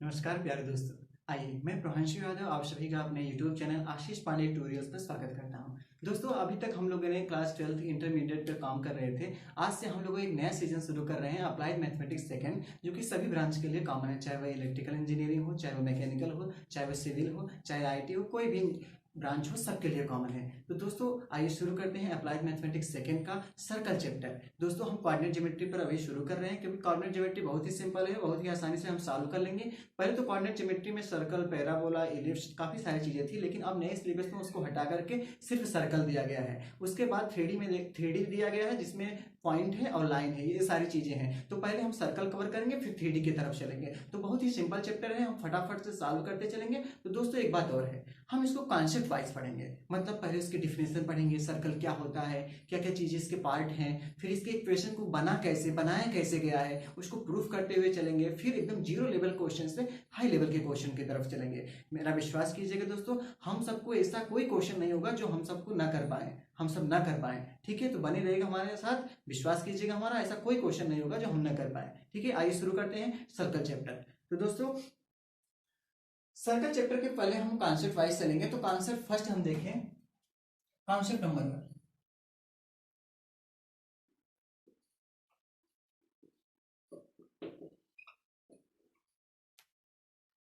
नमस्कार प्यारे दोस्तों। आइए मैं प्रभांशु यादव आप सभी का अपने YouTube चैनल आशीष पांडे ट्यूटोरियल्स पर स्वागत करता हूं। दोस्तों अभी तक हम लोगों ने क्लास 12 इंटरमीडिएट पे काम कर रहे थे। आज से हम लोग एक नया सीजन शुरू कर रहे हैं अप्लाइड मैथमेटिक्स सेकंड, जो कि सभी ब्रांच के लिए कॉमन है, चाहे वह इलेक्ट्रिकल इंजीनियरिंग हो, चाहे वो मैकेनिकल हो, चाहे वह सिविल हो, चाहे IT हो, कोई भी ब्रांच हो, सबके लिए कॉमन है। तो दोस्तों आइए शुरू करते हैं अप्लाइड मैथमेटिक्स सेकंड का सर्कल चैप्टर। दोस्तों हम कोऑर्डिनेट ज्योमेट्री पर अभी शुरू कर रहे हैं, क्योंकि कोऑर्डिनेट ज्योमेट्री बहुत ही सिंपल है, बहुत ही आसानी से हम सॉल्व कर लेंगे। पहले तो कोऑर्डिनेट ज्योमेट्री में सर्कल, पैराबोला, इलिप्स काफी सारी चीजें थी, लेकिन अब नए सिलेबस में उसको हटा करके सिर्फ सर्कल दिया गया है। उसके बाद 3D दिया गया है, जिसमें पॉइंट है और लाइन है, ये सारी चीजें हैं। तो पहले हम सर्कल कवर करेंगे, फिर 3D की तरफ चलेंगे। तो बहुत ही सिंपल चैप्टर है, हम फटाफट से सॉल्व करते चलेंगे। तो दोस्तों एक बात और है, हम इसको कॉन्सेप्ट वाइज पढ़ेंगे, मतलब पहले इसकी डिफिनेशन पढ़ेंगे, सर्कल क्या होता है, क्या क्या चीजें इसके पार्ट हैं, फिर इसके इक्वेशन को बनाया कैसे गया है, उसको प्रूफ करते हुए चलेंगे। फिर एकदम जीरो लेवल क्वेश्चन से हाई लेवल के क्वेश्चन की तरफ चलेंगे। मेरा विश्वास कीजिएगा दोस्तों, हम सबको ऐसा कोई क्वेश्चन नहीं होगा जो हम सबको ना कर पाए, हम सब ना कर पाए। ठीक है, तो बने रहेगा हमारे साथ, विश्वास कीजिएगा हमारा, ऐसा कोई क्वेश्चन नहीं होगा जो हम ना कर पाए। ठीक है, आइए शुरू करते हैं सर्कल चैप्टर। तो दोस्तों सर्कल चैप्टर के पहले हम कॉन्सेप्ट वाइज चलेंगे। तो कॉन्सेप्ट फर्स्ट हम देखें, कॉन्सेप्ट नंबर 1।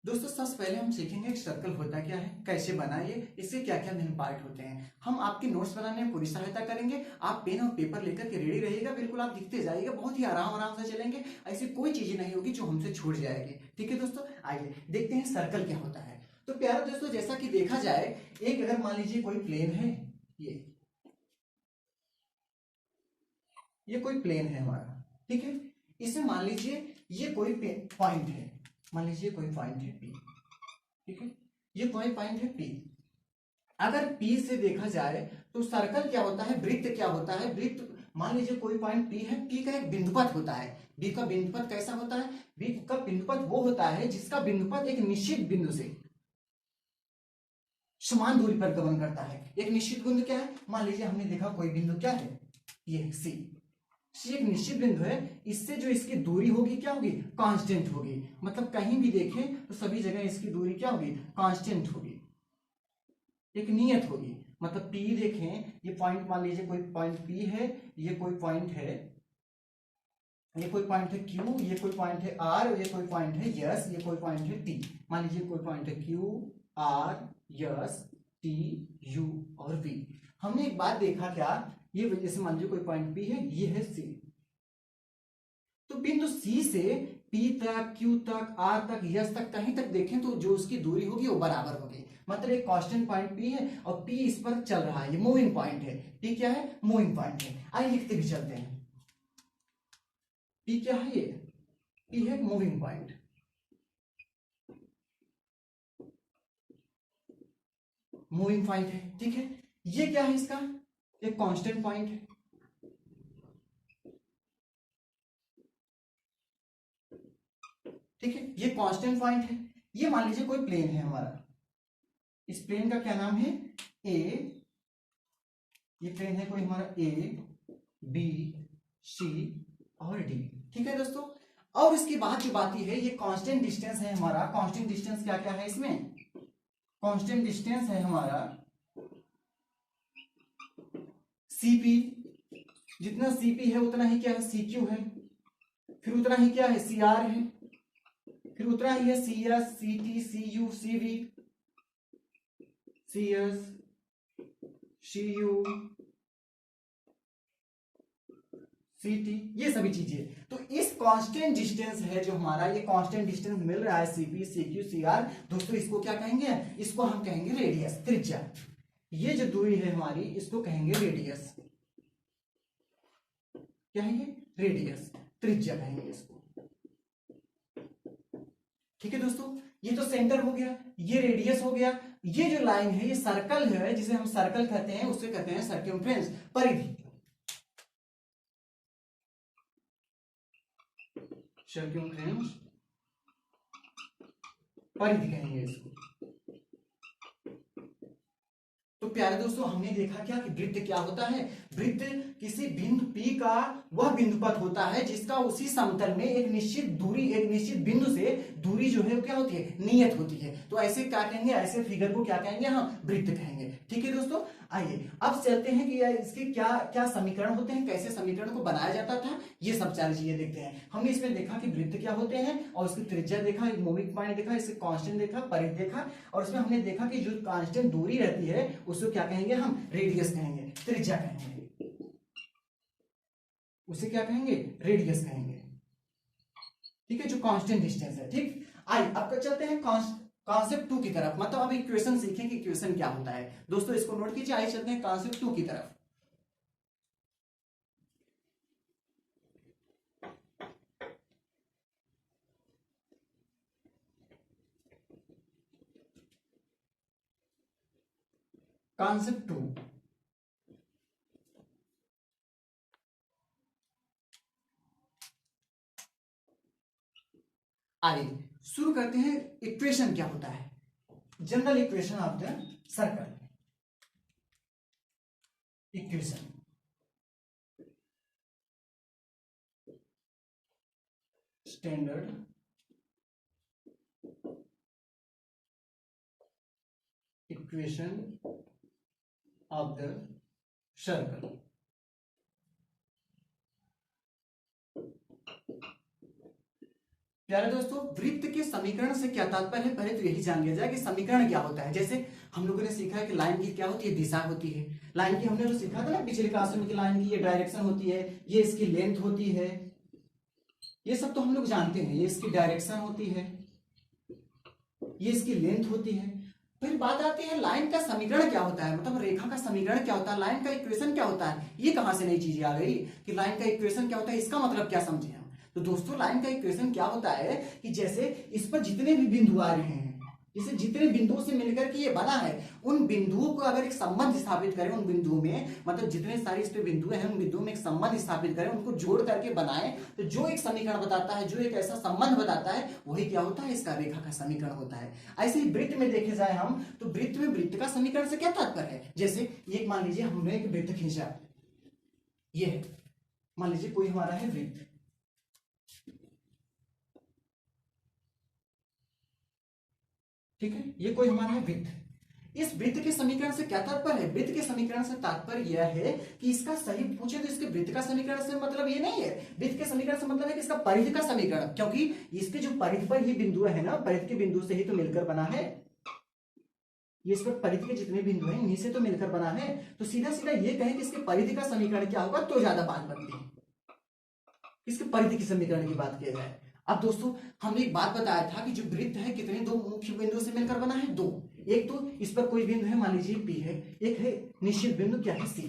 दोस्तों सबसे पहले हम सीखेंगे एक सर्कल होता क्या है, कैसे बनाइए, इसके क्या क्या मेन पार्ट होते हैं। हम आपकी नोट्स बनाने में पूरी सहायता करेंगे। आप पेन और पेपर लेकर के रेडी रहिएगा, बिल्कुल आप लिखते जाइएगा, बहुत ही आराम आराम से चलेंगे। ऐसी कोई चीजें नहीं होगी जो हमसे छूट जाएगी। ठीक है दोस्तों, आइए देखते हैं सर्कल क्या होता है। तो प्यारे दोस्तों, जैसा कि देखा जाए, एक अगर मान लीजिए कोई प्लेन है, ये कोई प्लेन है हमारा। ठीक है, इसमें मान लीजिए ये कोई पॉइंट है, मान लीजिए कोई पॉइंट है P। ठीक है, ये कोई पॉइंट है P। अगर P से देखा जाए तो सर्कल क्या होता है, वृत्त क्या होता है। वृत्त मान लीजिए कोई पॉइंट P है, P का एक बिंदुपथ होता है। B का बिंदुपथ कैसा होता है, B का बिंदुपथ वो होता है जिसका बिंदुपथ एक निश्चित बिंदु से समान दूरी पर गमन करता है। एक निश्चित बिंदु क्या है, मान लीजिए हमने देखा कोई बिंदु क्या है, ये C एक निश्चित बिंदु है। इससे जो इसकी दूरी होगी क्या होगी, कांस्टेंट होगी। मतलब कहीं भी देखें तो सभी जगह इसकी दूरी क्या होगी, कांस्टेंट होगी, एक नियत होगी। मतलब P देखें, ये पॉइंट मान लीजिए कोई पॉइंट P है, ये कोई पॉइंट है, ये कोई पॉइंट है Q, ये कोई पॉइंट है R, ये कोई पॉइंट है S, ये कोई पॉइंट है T। मान लीजिए कोई पॉइंट है Q, R, S, T, U और V। हमने एक बात देखा क्या, ये जैसे मान लीजिए कोई पॉइंट P है, ये है C। तो बिंदु C से P तक, Q तक, R तक, S तक, कहीं तक देखें तो जो उसकी दूरी होगी वो बराबर होगी। मतलब एक कांस्टेंट पॉइंट P है और P इस पर चल रहा है, ये मूविंग पॉइंट है। P क्या है, मूविंग पॉइंट है। आइए लिखते भी चलते हैं। P क्या है, ये P है मूविंग पॉइंट। मूविंग पॉइंट है, ठीक है। ये क्या है, इसका एक कांस्टेंट पॉइंट है। ठीक है, ये कांस्टेंट पॉइंट है। ये मान लीजिए कोई प्लेन है हमारा, इस प्लेन का क्या नाम है, ए। ये प्लेन है कोई हमारा A, B, C और D। ठीक है दोस्तों, और इसकी बात जो बात है, ये कांस्टेंट डिस्टेंस है हमारा। कांस्टेंट डिस्टेंस क्या क्या है इसमें, कांस्टेंट डिस्टेंस है हमारा CP, जितना CP है उतना ही क्या है, CQ है, फिर उतना ही क्या है, CR है, फिर उतना ही है CS, CT, CU, CV, CS, CU, CT, ये सभी चीजें। तो इस कांस्टेंट डिस्टेंस है जो हमारा, ये कांस्टेंट डिस्टेंस मिल रहा है CP, CQ, CR। दोस्तों इसको क्या कहेंगे, इसको हम कहेंगे रेडियस, त्रिज्या। ये जो दूरी है हमारी, इसको कहेंगे रेडियस। क्या है ये, रेडियस, त्रिज्या कहेंगे इसको। ठीक है दोस्तों, ये तो सेंटर हो गया, ये रेडियस हो गया। ये जो लाइन है, ये सर्कल है, जिसे हम सर्कल कहते हैं, उसे कहते हैं सर्कमफ्रेंस, परिधि। सर्कमफ्रेंस परिधि कहेंगे इसको। तो प्यारे दोस्तों, हमने देखा क्या कि वृत्त क्या होता है। वृत्त किसी बिंदु P का वह बिंदुपथ होता है जिसका उसी समतल में एक निश्चित दूरी, एक निश्चित बिंदु से दूरी जो है वो क्या होती है, नियत होती है। तो ऐसे क्या कहेंगे, ऐसे फिगर को क्या कहेंगे हम, वृत्त कहेंगे। ठीक है दोस्तों, आइए अब चलते हैं कि यार इसके क्या क्या समीकरण होते हैं, कैसे समीकरण को बनाया जाता था, ये सब सारी चीजें देखते हैं। हमने इसमें देखा कि वृत्त क्या होते हैं, और उसकी त्रिज्या देखा, एक मूविंग पॉइंट देखा, इसके कांस्टेंट देखा, परिधि देखा, और उसमें हमने देखा कि जो कांस्टेंट दूरी रहती है उसको क्या कहेंगे हम, रेडियस कहेंगे, त्रिज्या कहेंगे, उसे क्या कहेंगे, रेडियस कहेंगे। ठीक है, जो कांस्टेंट डिस्टेंस है। ठीक, आइए अब चलते हैं कॉन्सेप्ट 2 की तरफ, मतलब अब इक्वेशन सीखें कि इक्वेशन क्या होता है। दोस्तों इसको नोट कीजिए, आइए चलते हैं कॉन्सेप्ट 2 की तरफ। कॉन्सेप्ट 2, आइए शुरू करते हैं। इक्वेशन क्या होता है, general equation of the circle. Equation, standard equation of the circle. प्यारे दोस्तों, वृत्त के समीकरण से क्या तात्पर्य है, पहले तो यही जान लिया जाए कि समीकरण क्या होता है। जैसे हम लोगों ने सीखा है कि लाइन की क्या होती है, दिशा होती है। लाइन की हमने जो सीखा था ना पिछले क्लास में कि लाइन की ये डायरेक्शन होती है, ये इसकी लेंथ होती है, ये सब तो हम लोग जानते हैं। ये इसकी डायरेक्शन होती है, ये इसकी लेंथ होती है। फिर बात आती है लाइन का समीकरण क्या होता है, मतलब रेखा का समीकरण क्या होता है, लाइन का इक्वेशन क्या होता है। ये कहां से नई चीजें आ गई कि लाइन का इक्वेशन क्या होता है, इसका मतलब क्या समझे हम। तो दोस्तों लाइन का इक्वेशन क्या होता है कि जैसे इस पर जितने भी बिंदु आ रहे हैं, जैसे जितने बिंदुओं से मिलकर के ये बना है, उन बिंदुओं को अगर एक संबंध स्थापित करें, उन बिंदुओं में, मतलब जितने सारे इस पे बिंदु हैं उन बिंदुओं में एक संबंध स्थापित करें, उनको जोड़ करके बनाएं, तो जो एक समीकरण बताता है, जो एक ऐसा संबंध बताता है, वही क्या होता है, इसका रेखा का समीकरण होता है। ऐसे ही वृत्त में देखे जाए हम, तो वृत्त में वृत्त का समीकरण से क्या तात्पर्य है। जैसे ये मान लीजिए हमने एक वृत्त खींचा, ये है, मान लीजिए कोई हमारा है वृत्त, ठीक है, ये कोई हमारा है वृत्त। इस वृत्त के समीकरण से क्या तात्पर्य है, वृत्त के समीकरण से तात्पर्य यह है कि इसका सही पूछे तो इसके वृत्त का समीकरण से मतलब ये नहीं है, वृत्त के समीकरण से मतलब है कि इसका परिधि का समीकरण, क्योंकि इसके जो परिधि पर ही बिंदु है ना, परिधि के बिंदु से ही तो मिलकर बना है। ये इस पर परिधि के जितने बिंदु हैं इन्हीं से तो मिलकर बना है। तो सीधा सीधा ये कहें कि इसके परिधि का समीकरण क्या होगा तो ज्यादा बात बनती है, इसके परिधि के समीकरण की बात किया जाए। अब दोस्तों हमने एक बात बताया था कि जो वृत्त है कितने दो मुख्य बिंदुओं से मिलकर बना है, दो। एक तो इस पर कोई बिंदु है, मान लीजिए P है, एक है निश्चित बिंदु क्या है, C।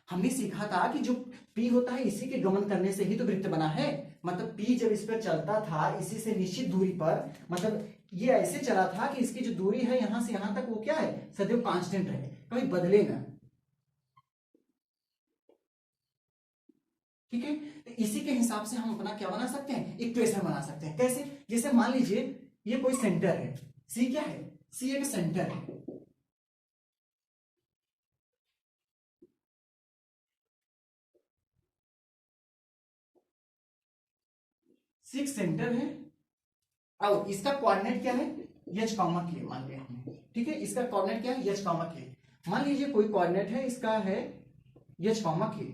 हमने सीखा था कि जो P होता है इसी के गमन करने से ही तो वृत्त बना है। मतलब P जब इस पर चलता था इसी से निश्चित दूरी पर, मतलब ये ऐसे चला था कि इसकी जो दूरी है यहां से यहां तक वो क्या है, सदैव कांस्टेंट रहे, कभी बदले ना। ठीक है, तो इसी के हिसाब से हम अपना क्या बना सकते हैं, इक्वेशन बना सकते हैं। कैसे, जैसे मान लीजिए ये कोई सेंटर है, सी क्या है, सी एक सेंटर है, सी एक सेंटर है, और इसका कोऑर्डिनेट क्या है, एच कॉमा के, मान लिया हमने। ठीक है, इसका कोऑर्डिनेट क्या है, एच कॉमा के। मान लीजिए कोई कोऑर्डिनेट है, इसका है एच कॉमा के,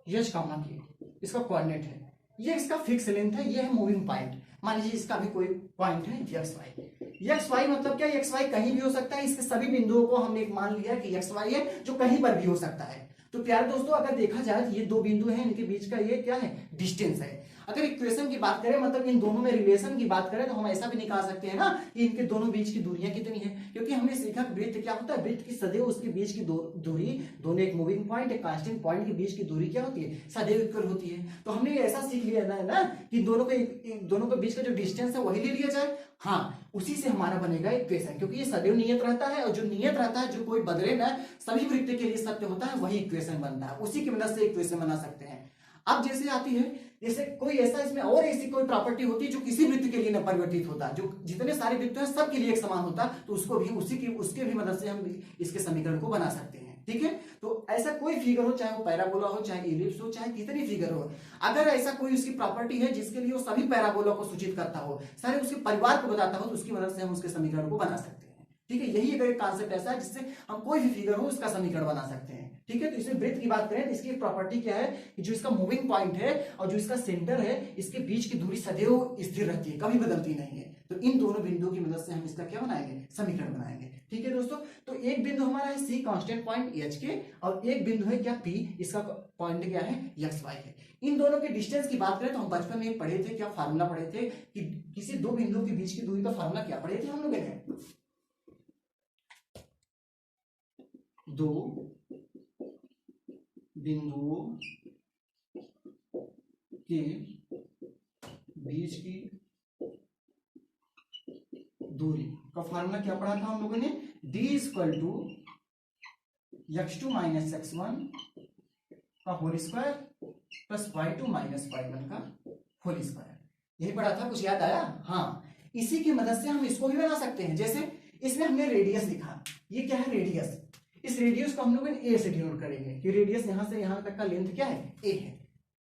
एच कॉमा के इसका कोऑर्डिनेट है। ये इसका फिक्स लेंथ है, ये है मूविंग पॉइंट। मान लीजिए इसका भी कोई पॉइंट है एक्स वाई। एक्स वाई मतलब क्या, एक्स वाई कहीं भी हो सकता है, इसके सभी बिंदुओं को हमने एक मान लिया कि एक्स वाई है, जो कहीं पर भी हो सकता है। तो प्यारे दोस्तों अगर देखा जाए तो ये दो बिंदु हैं, इनके बीच का ये क्या है, डिस्टेंस है। अगर इक्वेशन की बात करें, मतलब इन दोनों में रिलेशन की बात करें, तो हम ऐसा भी निकाल सकते हैं ना कि इनके दोनों बीच की दूरियां कितनी है, क्योंकि हमने सीखा वृत्त क्या होता है, वृत्त की सदैव उसके बीच की दूरी, दोनों एक मूविंग पॉइंट एक कांस्टेंट पॉइंट के बीच की दूरी क्या होती है, सदैव इक्वल होती है। तो हमने ऐसा सीख लिया ना कि दोनों के बीच का जो डिस्टेंस है वही ले लिया जाए। हाँ, उसी से हमारा बनेगा इक्वेशन, क्योंकि ये सदैव नियत रहता है, और जो नियत रहता है, जो कोई बदले ना, सभी वृत्त के लिए सत्य होता है, वही इक्वेशन बनता है। उसी की मदद से इक्वेशन बना सकते हैं। अब जैसे आती है, जैसे कोई ऐसा इसमें और ऐसी कोई प्रॉपर्टी होती है जो किसी वृत्त के लिए न परिवर्तित होता, जो जितने सारे वृत्त हैं सबके लिए एक समान होता, तो उसको भी उसके भी मदद से हम इसके समीकरण को बना सकते हैं। ठीक है, तो ऐसा कोई फिगर हो, चाहे वो पैराबोला हो, चाहे इलिप्स हो, चाहे कितनी फिगर हो, अगर ऐसा कोई उसकी प्रॉपर्टी है जिसके लिए वो सभी पैराबोला को सूचित करता हो, सारे उसके परिवार को बताता हो, तो उसकी मदद से हम उसके समीकरण को बना सकते हैं। ठीक है, यही एक कॉन्सेप्ट ऐसा है जिससे हम कोई भी फिगर हो उसका समीकरण बना सकते हैं। ठीक है, तो इसमें वृत्त की बात करें तो इसकी प्रॉपर्टी क्या है कि जो इसका मूविंग पॉइंट है और जो इसका सेंटर है, इसके बीच की दूरी सदैव स्थिर रहती है, कभी बदलती नहीं है। तो इन दोनों बिंदुओं की मदद से हम इसका क्या बनाएंगे, समीकरण बनाएंगे। ठीक है दोस्तों, तो एक बिंदु हमारा है सी कांस्टेंट पॉइंट एच के, और एक बिंदु है क्या पी, इसका पॉइंट क्या है एक्स वाई है। इन दोनों के डिस्टेंस की बात करें तो हम बचपन में पढ़े थे, क्या फार्मूला पढ़े थे कि किसी दो बिंदुओं के बीच की दूरी का फार्मूला क्या पढ़े थे हम लोगों ने, दो बिंदुओं के बीच की दूरी का फार्मूला क्या पढ़ा था हम लोगों ने, d equal to x2 minus x1 का whole square plus y2 minus y1 का होल स्क्वायर। यही पढ़ा था, कुछ याद आया? हाँ, इसी की मदद से हम इसको भी बना सकते हैं। जैसे इसमें हमने रेडियस लिखा, ये क्या है रेडियस, इस रेडियस को हम लोग ए से डिनोट करेंगे कि रेडियस यहां से यहां तक का लेंथ क्या है, ए है।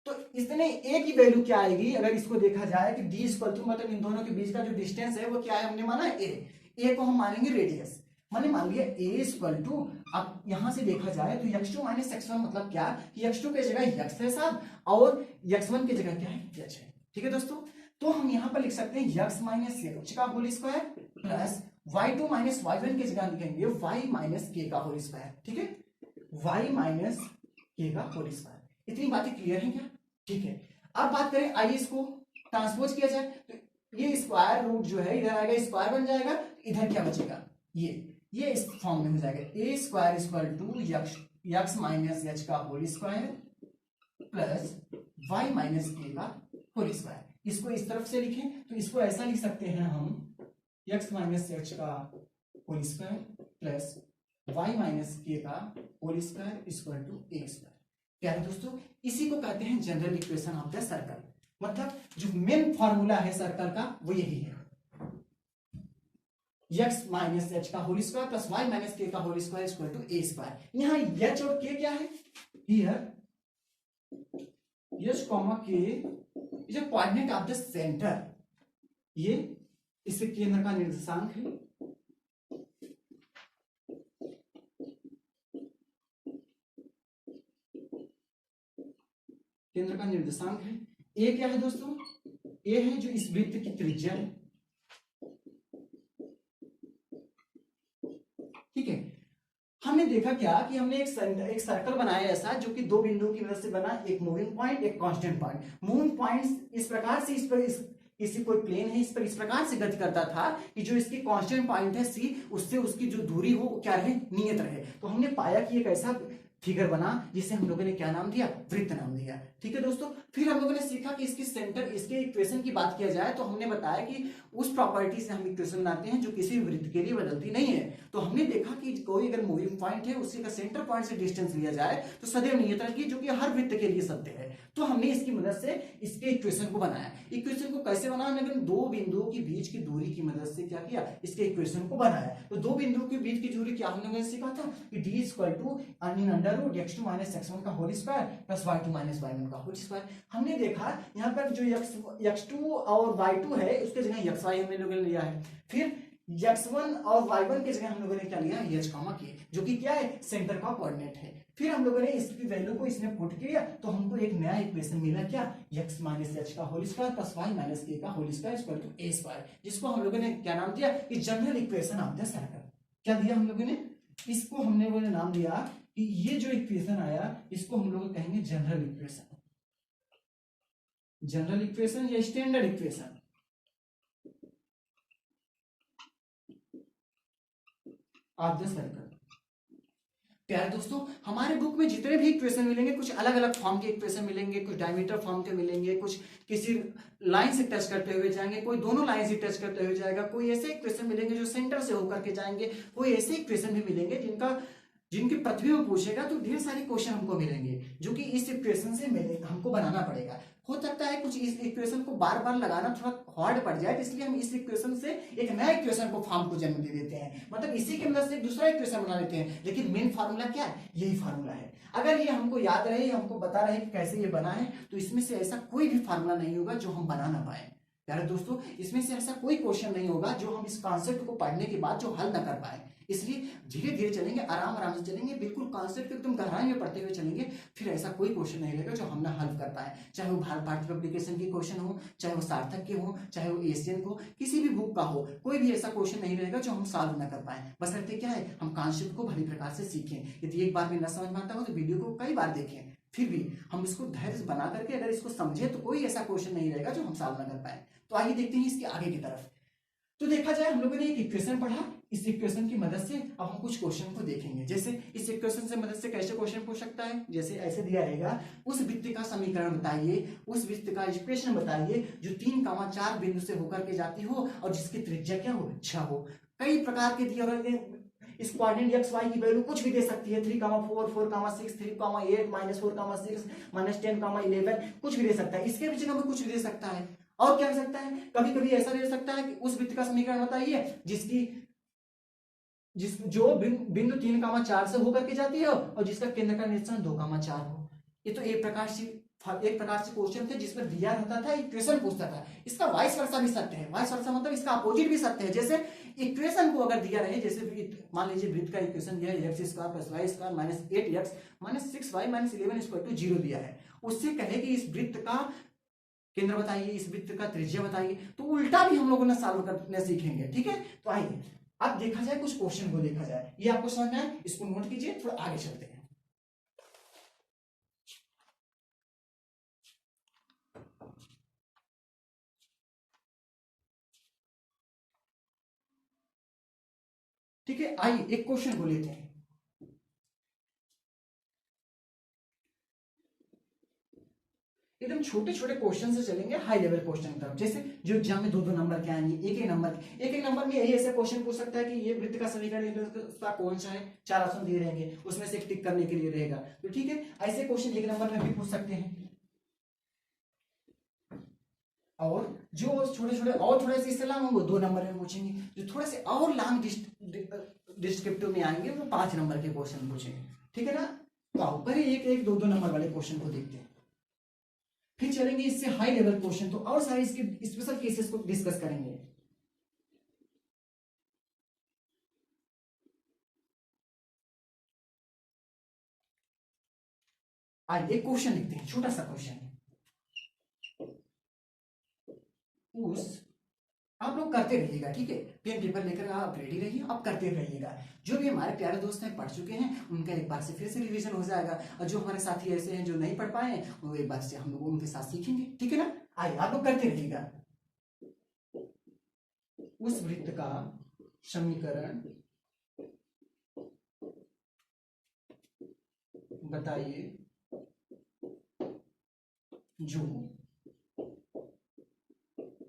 तो इसमें ए की वैल्यू क्या आएगी, अगर इसको देखा जाए कि डी इक्वल टू मतलब इन दोनों के बीच का जो डिस्टेंस है वो क्या है, हमने माना ए को हम मानेंगे रेडियस, मैंने मान लिया ए इक्वल टू, अब यहां से देखा जाए तो x2 माइनस x1 मतलब क्या कि x2 की जगह x है साहब और x1 की जगह क्या है h है। ठीक है दोस्तों, तो हम यहां पर लिख सकते हैं x माइनस h का whole square plus y2 minus y1 की जगह लिखेंगे y माइनस k का होल स्क्वायर। ठीक है, y माइनस k का होल स्क्वायर। इतनी बातें क्लियर हैं क्या? ठीक है, अब बात करें आइए इसको ट्रांसपोज किया जाए तो ये स्क्वायर रूट जो है इधर आएगा, स्क्वायर बन जाएगा, इधर क्या बचेगा, ये इस फॉर्म में हो जाएगा, a square equal to x minus H का whole square plus Y minus के का होल स्क्वायर। इसको इस तरफ से लिखें तो इसको ऐसा लिख सकते हैं हम, एक्स माइनस एच का whole square plus Y minus के का whole square equal to A square. क्या है दोस्तों, इसी को कहते हैं general equation of the circle, मतलब जो मेन फॉर्मूला है सर्कल का वो यही है, x माइनस एच का whole square plus y minus के का whole square equal to A square. यहां h और k क्या है, here h comma k is a coordinate of the centre, ये इसके केंद्र का निर्देशांक है, केंद्र का निर्देशांक है। ए क्या है दोस्तों, ए है जो इस वृत्त की त्रिज्या है। ठीक है, हमने देखा क्या कि हमने एक सर्कल बनाया ऐसा जो कि दो बिंदुओं की मदद से बना, एक मूविंग पॉइंट एक कांस्टेंट पॉइंट। मूविंग पॉइंट इस प्रकार से इस पर किसी कोई प्लेन है इस पर इस प्रकार से गति करता था कि जो इसकी कांस्टेंट पॉइंट है सी, उससे उसकी जो दूरी हो क्या रहे, नियत रहे। तो हमने पाया कि एक ऐसा फिगर बना जिसे हम लोगों ने क्या नाम दिया, वृत्त नाम दिया। ठीक है दोस्तों, फिर हम लोगों ने सीखा कि इसकी सेंटर, इसके इक्वेशन की बात किया जाए तो हमने बताया कि उस प्रॉपर्टी से हम इक्वेशन बनाते हैं जो किसी वृत्त के लिए बदलती नहीं है। तो हमने देखा कि कोई अगर मूविंग पॉइंट है उसके सेंटर पॉइंट से डिस्टेंस लिया जाए तो सदैव नियत रहेगी, जो कि हर वृत्त के लिए सत्य है। तो हमने इसकी मदद से इसके इक्वेशन को बनाया। इक्वेशन को कैसे बनाया, हमने दो बिंदुओं के बीच की दूरी की मदद से क्या किया, इसके इक्वेशन को बनाया। तो दो बिंदुओं के बीच की दूरी क्या हम लोगों ने सीखा था कि d equal to under root x2 minus x1 का whole square plus y2 minus y1 का होल स्क्वायर। हमने देखा यहाँ पर जो x2 और y2 है उसके जगह xy हमने लोगों ने लिया है, फिर x1 और y1 की जगह हम लोगों ने क्या लिया, h, k, जो कि क्या है, सेंटर का कोऑर्डिनेट है। फिर हम लोगों ने इसकी वैल्यू को इसमें पुट किया तो हमको एक नया इक्वेशन मिला, क्या, x माइनस एच का whole square plus y minus के का whole square equal to A square, जिसको हम लोगों ने क्या नाम दिया कि general equation of the circle. क्या दिया हम लोगों ने, इसको हमने वो नाम दिया कि ये जो इक्वेशन आया इसको हम लोग कहेंगे जनरल इक्वेशन, जनरल इक्वेशन या standard equation of the circle. प्यारे दोस्तों, हमारे बुक में जितने भी इक्वेशन मिलेंगे कुछ अलग अलग फॉर्म के इक्वेशन मिलेंगे, कुछ डायमीटर फॉर्म के मिलेंगे, कुछ किसी लाइन से टच करते हुए जाएंगे, कोई दोनों लाइन से टच करते हुए जाएगा, कोई ऐसे इक्वेशन मिलेंगे जो सेंटर से होकर के जाएंगे, कोई ऐसे इक्वेशन भी मिलेंगे जिनके पृथ्वी में पूछेगा तो ढेर सारे क्वेश्चन हमको मिलेंगे जो कि इस इक्वेशन से हमको बनाना पड़ेगा। हो सकता है कुछ इस इक्वेशन को बार बार लगाना थोड़ा हार्ड पड़ जाए, इसलिए हम इस इक्वेशन से एक नया इक्वेशन को फॉर्म को जन्म दे देते हैं, मतलब इसी के मदद से एक दूसरा इक्वेशन बना लेते हैं, लेकिन मेन फार्मूला क्या है, यही फार्मूला है। अगर ये हमको याद रहे, हमको बता रहे कि कैसे ये बना है, तो इसमें से ऐसा कोई भी फार्मूला नहीं होगा जो हम बना ना पाए। प्यारे दोस्तों, इसमें से ऐसा कोई क्वेश्चन नहीं होगा जो हम इस कॉन्सेप्ट को पढ़ने के बाद जो हल ना कर पाए। इसलिए धीरे धीरे चलेंगे, आराम आराम से चलेंगे, बिल्कुल कॉन्सेप्ट एकदम गहराई में पढ़ते हुए चलेंगे, फिर ऐसा कोई क्वेश्चन नहीं रहेगा जो हम ना हल कर पाए। चाहे वो भारतीय पब्लिकेशन के क्वेश्चन हो, चाहे वो सार्थक के हो, चाहे वो एशियन को, किसी भी बुक का हो, कोई भी ऐसा क्वेश्चन नहीं रहेगा जो हम सॉल्व ना कर पाए। बशर्ते क्या है, हम कॉन्सेप्ट को भली प्रकार से सीखें। यदि एक बार में न समझ में आता हो तो वीडियो को कई बार देखें, फिर भी हम इसको धैर्य बना करके अगर इसको समझे तो कोई ऐसा क्वेश्चन नहीं रहेगा जो हम सॉल्व ना कर पाए। तो आइए देखते हैं इसके आगे की तरफ। तो देखा जाए, हम लोगों ने एक इक्वेशन पढ़ा, इस इक्वेशन की मदद से अब हम कुछ क्वेश्चन को देखेंगे। जैसे इस इक्वेशन से मदद से कैसे क्वेश्चन पूछ सकता है, जैसे ऐसे दिया रहेगा, उस वृत्त का समीकरण बताइए, उस वृत्त का इक्वेशन बताइए जो 3,4 बिंदु से होकर के जाती हो और जिसकी त्रिज्या क्या हो, 6 हो। कई प्रकार के दिए हुए इस कोऑर्डिनेट एक्स वाई की वैल्यू कुछ भी दे सकती है, 3,4, 4,6, 3,8, -4,6, -10, -11, कुछ भी दे सकता है। इसके भी जगह में कुछ भी दे सकता है। और क्या हो सकता है, कभी कभी ऐसा दे सकता है कि उस वृत्त का समीकरण बताइए जो बिंदु 3,4 से होकर के जाती है और जिसका केंद्र का निशान 2,4 हो। ये तो एक प्रकार से क्वेश्चन थे जिसमें दिया रहता था, इक्वेशन पूछता था। इसका वाइस वर्सा भी सत्य है, वाइस वर्सा मतलब इसका अपोजिट भी सत्य है। जैसे इक्वेशन को अगर दिया रहे, जैसे मान लीजिए वृत्त का इक्वेशन दिया है, x² + y² -8x - 6y - 11 = 0 दिया है। उससे कहे कि इस वृत्त का केंद्र बताइए, इस वृत्त का त्रिज्या बताइए, तो उल्टा भी हम लोगों ने सॉल्व करने सीखेंगे। ठीक है, तो आइए अब देखा जाए, कुछ क्वेश्चन को देखा जाए। ये आपको समझ में आए, इसको नोट कीजिए, थोड़ा आगे चलते हैं। ठीक है, आइए एक क्वेश्चन को लेते हैं। एकदम छोटे छोटे क्वेश्चन से चलेंगे हाई लेवल क्वेश्चन की तरफ, जैसे जो एग्जाम में 2-2 नंबर के आएंगे, एक नंबर में यही ऐसे क्वेश्चन पूछ सकता है कि ये वृत्त का समीकरण इसका कौन सा है, 4 ऑप्शन दिए रहेंगे, उसमें से एक टिक करने के लिए रहेगा। तो ठीक है, ऐसे क्वेश्चन 1 नंबर में भी पूछ सकते हैं। और जो छोटे छोटे और थोड़े से इससे लॉन्ग होंगे 2 नंबर में पूछेंगे, जो थोड़े से और लॉन्ग डिस्क्रिप्टिव में आएंगे वो 5 नंबर के क्वेश्चन पूछेंगे। ठीक है ना, तो आओ पहले एक एक 2-2 नंबर वाले क्वेश्चन को देखते हैं, फिर चलेंगे इससे हाई लेवल क्वेश्चन, तो और सारे इसके स्पेशल केसेस को डिस्कस करेंगे। आज एक क्वेश्चन लिखते हैं, छोटा सा क्वेश्चन। उस आप लोग करते रहिएगा, ठीक है, पेन पेपर लेकर आप रेडी रहिए, आप करते रहिएगा। जो भी हमारे प्यारे दोस्त हैं, पढ़ चुके हैं, उनका एक बार से फिर से रिवीजन हो जाएगा, और जो हमारे साथी ऐसे हैं जो नहीं पढ़ पाए हैं, वो एक बार से हम लोग उनके साथ सीखेंगे। ठीक है ना, आइए आप लोग करते रहिएगा। उस वृत्त का समीकरण बताइए जो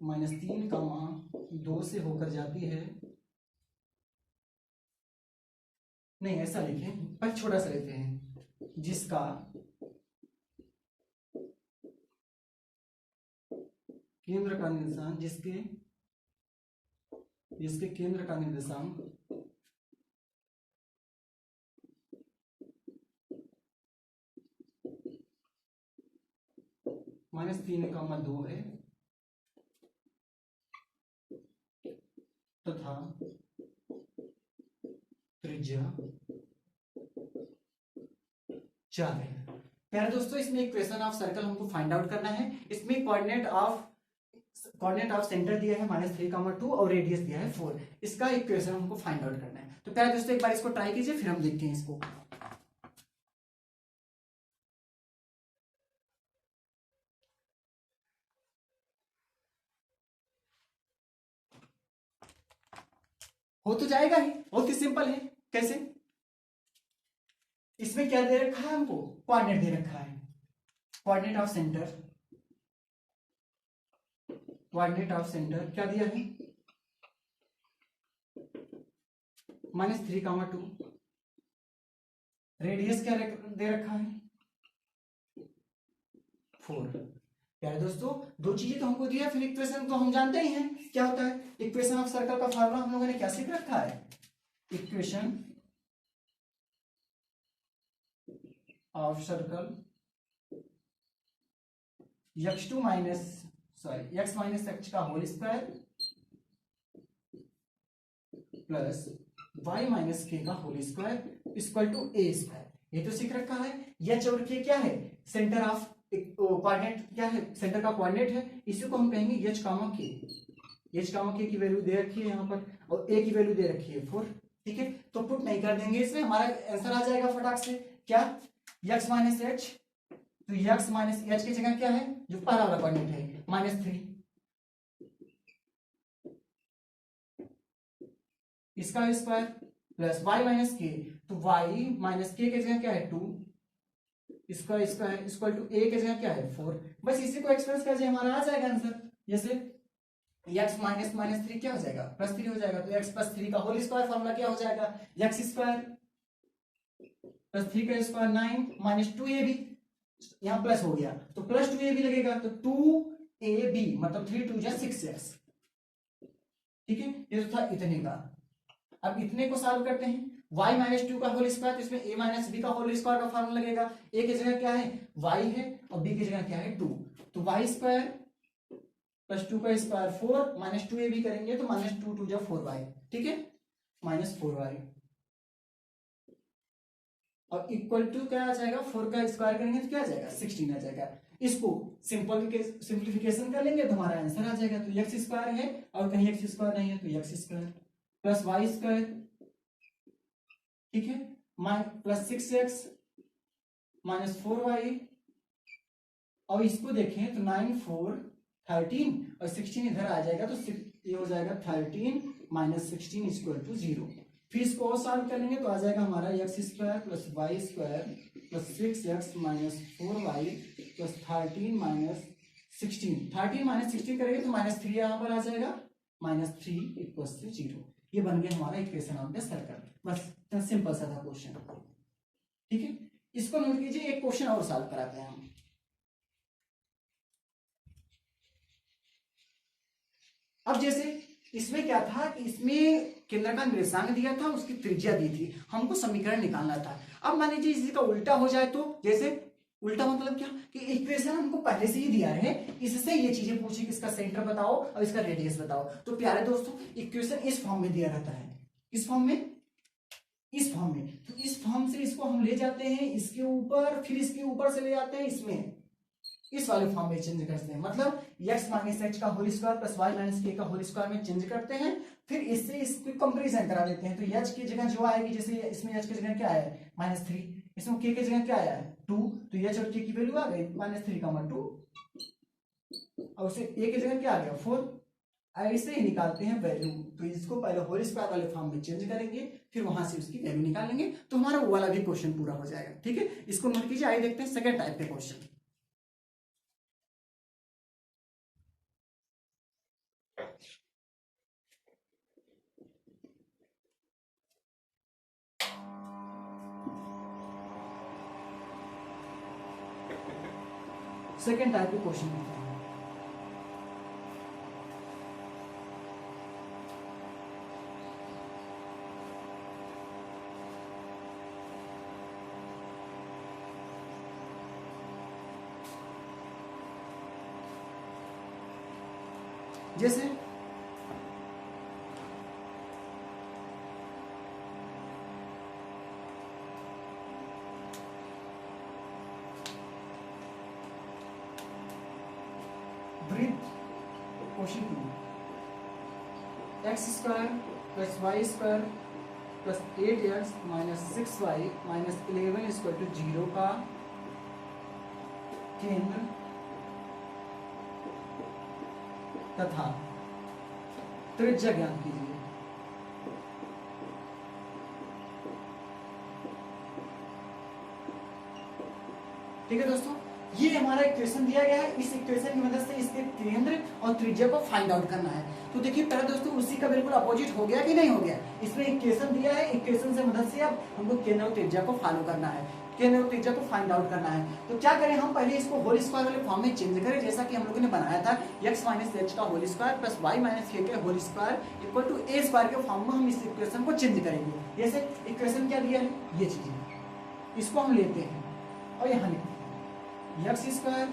-3,2 से होकर जाती है, नहीं ऐसा लिखें, पर छोटा सा लेते हैं, जिसका केंद्र का निर्देशांक जिसके केंद्र का निर्देशांक -3,2 है तथा त्रिज्या 4 है। प्यारे दोस्तों, इसमें इक्वेशन ऑफ सर्कल हमको फाइंड आउट करना है। इसमें कोऑर्डिनेट ऑफ सेंटर दिया है -3,2 और रेडियस दिया है 4। इसका इक्वेशन हमको फाइंड आउट करना है। तो प्यारे दोस्तों, एक बार इसको ट्राई कीजिए, फिर हम देखते हैं इसको। हो तो जाएगा ही, बहुत ही सिंपल है। कैसे, इसमें क्या दे रखा है, हमको कोऑर्डिनेट दे रखा है, कोऑर्डिनेट ऑफ सेंटर क्या दिया है, -3,2। रेडियस क्या दे रखा है, 4। प्यारे दोस्तों, दो चीजें तो हमको दिया, फिर इक्वेशन तो हम जानते ही हैं क्या होता है। इक्वेशन ऑफ सर्कल का फार्मूला हम लोगों ने क्या सीख रखा है, equation of circle x2 minus x minus H का whole square plus y minus के का whole square equal to A square. ये तो सीख रखा है। एच और के क्या है, सेंटर ऑफ कोऑर्डिनेट, क्या है सेंटर का कोऑर्डिनेट है, इसी को हम कहेंगे एच कामा के। एच कामा के की वैल्यू दे रखी है यहाँ पर और ए की वैल्यू दे रखी है 4। ठीक है, तो पुट नहीं कर देंगे इसमें, हमारा आंसर आ जाएगा फटाक से क्या, x माइनस एच। तो x माइनस एच की जगह क्या है, जो पहला वाला कोऑर्डिनेट है -3, इसका स्क्वायर प्लस y माइनस के, तो y माइनस के जगह क्या है 2, इसका स्क्वायर इक्वल टू a की जगह क्या है 4। बस इसी को एक्सप्रेस कर हमारा आ जाएगा आंसर। जैसे x माइनस -3 क्या हो जाएगा, +3 हो जाएगा, तो x + 3 का होल स्क्वायर फॉर्मूला क्या हो जाएगा, x स्क्वायर प्लस 3 का स्क्वायर 9 -2ab, यहाँ प्लस हो गया तो +2ab लगेगा, तो 2ab मतलब 3 2 जा 6x। ठीक है, ये तो था इतने का। अब इतने को सॉल्व करते हैं, y माइनस 2 का होल स्क्वायर, तो इसमें a माइनस b का होल स्क्वायर का फॉर्मूला लगेगा। a की जगह क्या है y है और b की जगह क्या है 2, तो y स्क्वायर प्लस 2 का स्क्वायर 4 -2ab करेंगे तो -2 2 जा 4y। ठीक है, -4y और इक्वल टू क्या आ जाएगा, 4 का स्क्वायर करेंगे तो क्या आ जाएगा 16 आ जाएगा। इसको सिंपलीफिकेशन कर लेंगे तो हमारा आंसर आ जाएगा। तो x स्क्वायर है और कहीं x स्क्वायर नहीं है तो x square plus y square, ठीक है, प्लस 6x माइनस 4y, और इसको देखें तो 9 4 13 और 16 इधर आ जाएगा तो ये हो जाएगा 13 माइनस 16 इक्वल टू 0। फिर इसको और सॉल्व कर लेंगे तो आ जाएगा हमारा x square plus y square plus 6x minus 4y plus 13 minus 16। 13 minus 16 करेंगे तो -3 यहाँ पर आ जाएगा, -3 इक्वल टू 0। ये बन गया हमारा इक्वेशन ऑफ द सर्कल। बस सिंपल सा था क्वेश्चन। ठीक है, इसको नोट कीजिए, एक क्वेश्चन और सॉल्व कराते हैं हम। अब जैसे इसमें क्या था कि इसमें केंद्र का निर्देशांक दिया था, उसकी त्रिज्या दी थी, हमको समीकरण निकालना था। अब मान लीजिए इसका उल्टा हो जाए तो, जैसे उल्टा मतलब क्या कि इक्वेशन हमको पहले से ही दिया है, इससे ये चीजें पूछी कि इसका सेंटर बताओ और इसका रेडियस बताओ। तो प्यारे दोस्तों, इक्वेशन इस फॉर्म में दिया रहता है, इस फॉर्म में, इस फॉर्म में, तो इस फॉर्म से इसको हम ले जाते हैं इसके ऊपर, फिर इसके ऊपर से ले जाते हैं इसमें, इस वाले फॉर्म में चेंज करते हैं। मतलब x माइनस एच का whole square plus y minus के का होल स्क्वायर में चेंज करते हैं, फिर इससे इसको कंपैरिजन करा देते हैं। तो h की जगह जो आएगी, जैसे इसमें h की जगह क्या है -3, इसमें k की जगह क्या आया है 2, तो h और k की वैल्यू आ गई -3, 2, और उसे a की जगह क्या आ गया 4। ऐसे ही निकालते हैं वैल्यू। तो इसको पहले होल स्क्वायर वाले फॉर्म में चेंज करेंगे, फिर वहां से उसकी वैल्यू निकालेंगे, तो हमारा वो वाला भी क्वेश्चन पूरा हो जाएगा। ठीक है, इसको नोट कीजिए। आइए देखते हैं सेकंड टाइप के क्वेश्चन। सेकेंड टाइप के क्वेश्चन होते हैं। जैसे question 2, x square plus y square plus 8x minus 6y minus 11 equal to 0 का केंद्र तथा त्रिज्या ज्ञात कीजिए। ठीक है दोस्तों, ये हमारा इक्वेशन दिया गया है। इस इक्वेशन की मदद से इसके केंद्र और त्रिज्या को फाइंड आउट करना है। तो देखिए पहले दोस्तों, उसी का बिल्कुल अपोजिट हो गया कि नहीं हो गया। इसमें इक्वेशन दिया है, इक्वेशन से मदद से अब हमको केंद्र और त्रिज्या को फॉलो करना है। केंद्र और त्रिज्या को फाइंड आउट करना है। तो क्या करें हम, पहले इसको होल स्क्वायर वाले फॉर्म में चेंज करें, जैसा कि हम लोगों ने बनाया था x माइनस एच का whole square plus y minus k whole square equal to a square के फॉर्म में हम इस इक्वेशन को चेंज करेंगे। जैसे इक्वेशन क्या दिया है, ये चीजें, इसको हम लेते हैं और यहाँ लिखते हैं x square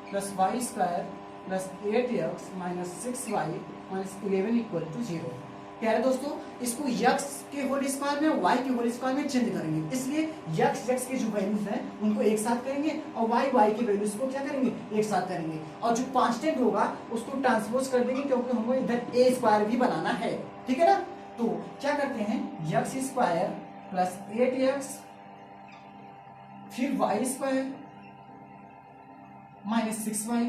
plus Y square plus 8x minus 6y minus 11 equal to 0। प्यारे दोस्तों, इसको x के होल स्क्वायर में y के होल स्क्वायर में चेंज करेंगे, इसलिए x के जो वैल्यूज हैं उनको एक साथ करेंगे और y के वैल्यूज को क्या करेंगे, एक साथ करेंगे, और जो कांस्टेंट होगा उसको ट्रांसपोज कर देंगे क्योंकि हमको इधर a स्क्वायर भी बनाना है, ठीक है ना। तो क्या करते हैं, x स्क्वायर प्लस 8x फिर y square minus 6y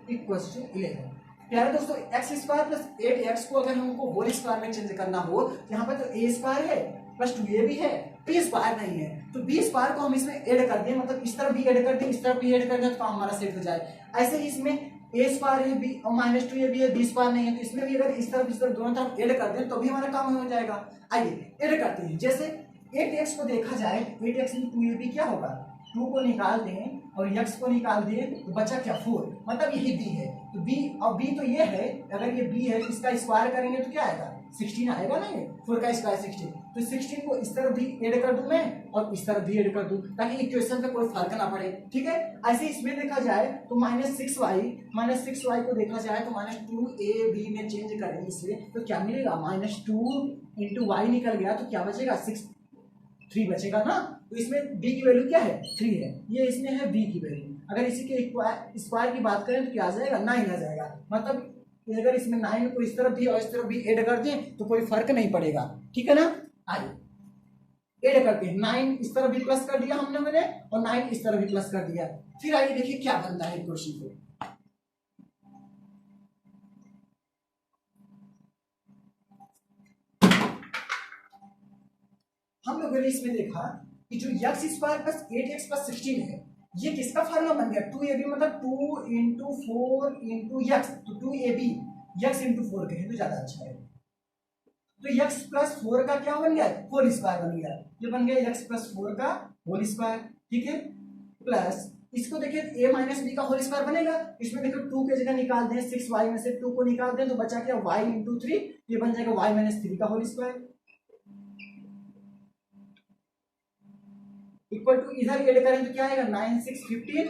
equal to 11। प्यारे दोस्तों, एक्स स्क्वायर प्लस 8x को अगर हमको होल स्क्वायर में चेंज करना हो, यहाँ पर तो a स्क्वायर है प्लस 2a भी है, b स्क्वायर नहीं है, तो b स्क्वायर को हम इसमें ऐड कर दें, मतलब इस तरफ भी ऐड कर दें, इस तरफ भी ऐड कर दें तो हमारा सेट हो जाए। ऐसे ही इसमें a स्क्वायर है, b और माइनस 2a भी है, b स्क्वायर नहीं है, तो इसमें भी अगर इस तरफ दोनों तरफ ऐड कर दें तो भी हमारा काम हो जाएगा। आइए ऐड करते हैं। जैसे 8x को देखा जाए, 8x में 2ab क्या होगा, 2 को निकाल दें और x को निकाल दें तो बचा क्या, 4, मतलब यही b है, तो b और b तो ये है, अगर ये b है इसका स्क्वायर करेंगे तो क्या आएगा, 16 आएगा ना, ये 4 का स्क्वायर 16, तो 16 को इस तरफ भी ऐड कर दूं मैं और इस तरफ भी ऐड कर दूं ताकि इक्वेशन पे कोई फर्क ना पड़े, ठीक है। ऐसे इसमें देखा जाए तो माइनस 6y को देखा जाए तो माइनस 2ab में चेंज करेंगे इसे तो क्या मिलेगा, माइनस 2 इंटू वाई निकल गया तो क्या बचेगा, 3 बचेगा ना। तो इसमें b की वैल्यू क्या है, 3 है, ये इसमें है b की वैल्यू। अगर इसी के स्क्वायर की बात करें तो क्या आ जाएगा, 9 आ जाएगा, मतलब अगर इसमें 9 को इस तरफ भी और इस तरफ भी ऐड कर दें तो कोई फर्क नहीं पड़ेगा, ठीक है ना। आइए ऐड करते हैं, 9 इस तरफ भी प्लस कर दिया हमने मैंने और 9 इस तरफ भी प्लस कर दिया। फिर आइए देखिए क्या बनता है इक्वेशन पे। हम लोगों ने इसमें देखा कि जो x square plus 8x plus 16 है, ये किसका फार्मूला बन गया, 2ab, मतलब 2 इंटू 4 इंटू x, तो 2ab x इंटू 4 कहें तो ज्यादा अच्छा है। तो x प्लस 4 का क्या बन गया, होल स्क्वायर बन गया, ये बन गया x प्लस 4 का होल स्क्वायर, ठीक है। प्लस इसको देखिए a माइनस बी का होल स्क्वायर बनेगा, इसमें देखो 2 के जगह निकाल दें, 6y में से 2 को निकाल दें तो बचा क्या, y इंटू 3, ये बन जाएगा y माइनस 3 का होल स्क्वायर इक्वल टू, इधर ऐड करें तो क्या आएगा, 9 6 15,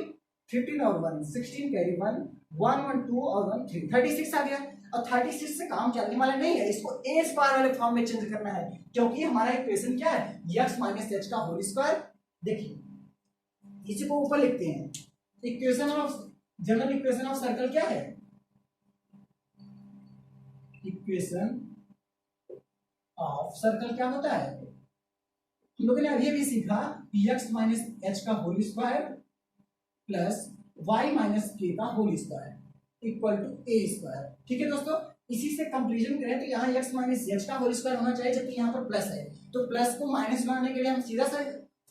15 और 1 16 कैरी 1 1 1 2 और 1 3, 36 आ गया। और 36 से काम चलने वाला नहीं है, इसको a स्क्वायर वाले फॉर्म में चेंज करना है क्योंकि हमारा इक्वेशन क्या है, x माइनस एच का होल स्क्वायर। देखिए इसी को ऊपर लिखते हैं, equation of general equation of circle क्या है, इक्वेशन ऑफ सर्कल क्या होता है, हम लोगों ने अभी भी सीखा कि x माइनस एच का whole square plus y minus के का whole square equal to a square, ठीक है दोस्तों। इसी से कंपैरिजन करें तो यहाँ x माइनस एच का होल स्क्वायर होना चाहिए, जबकि यहाँ पर प्लस है, तो प्लस को माइनस बनाने के लिए हम सीधा सा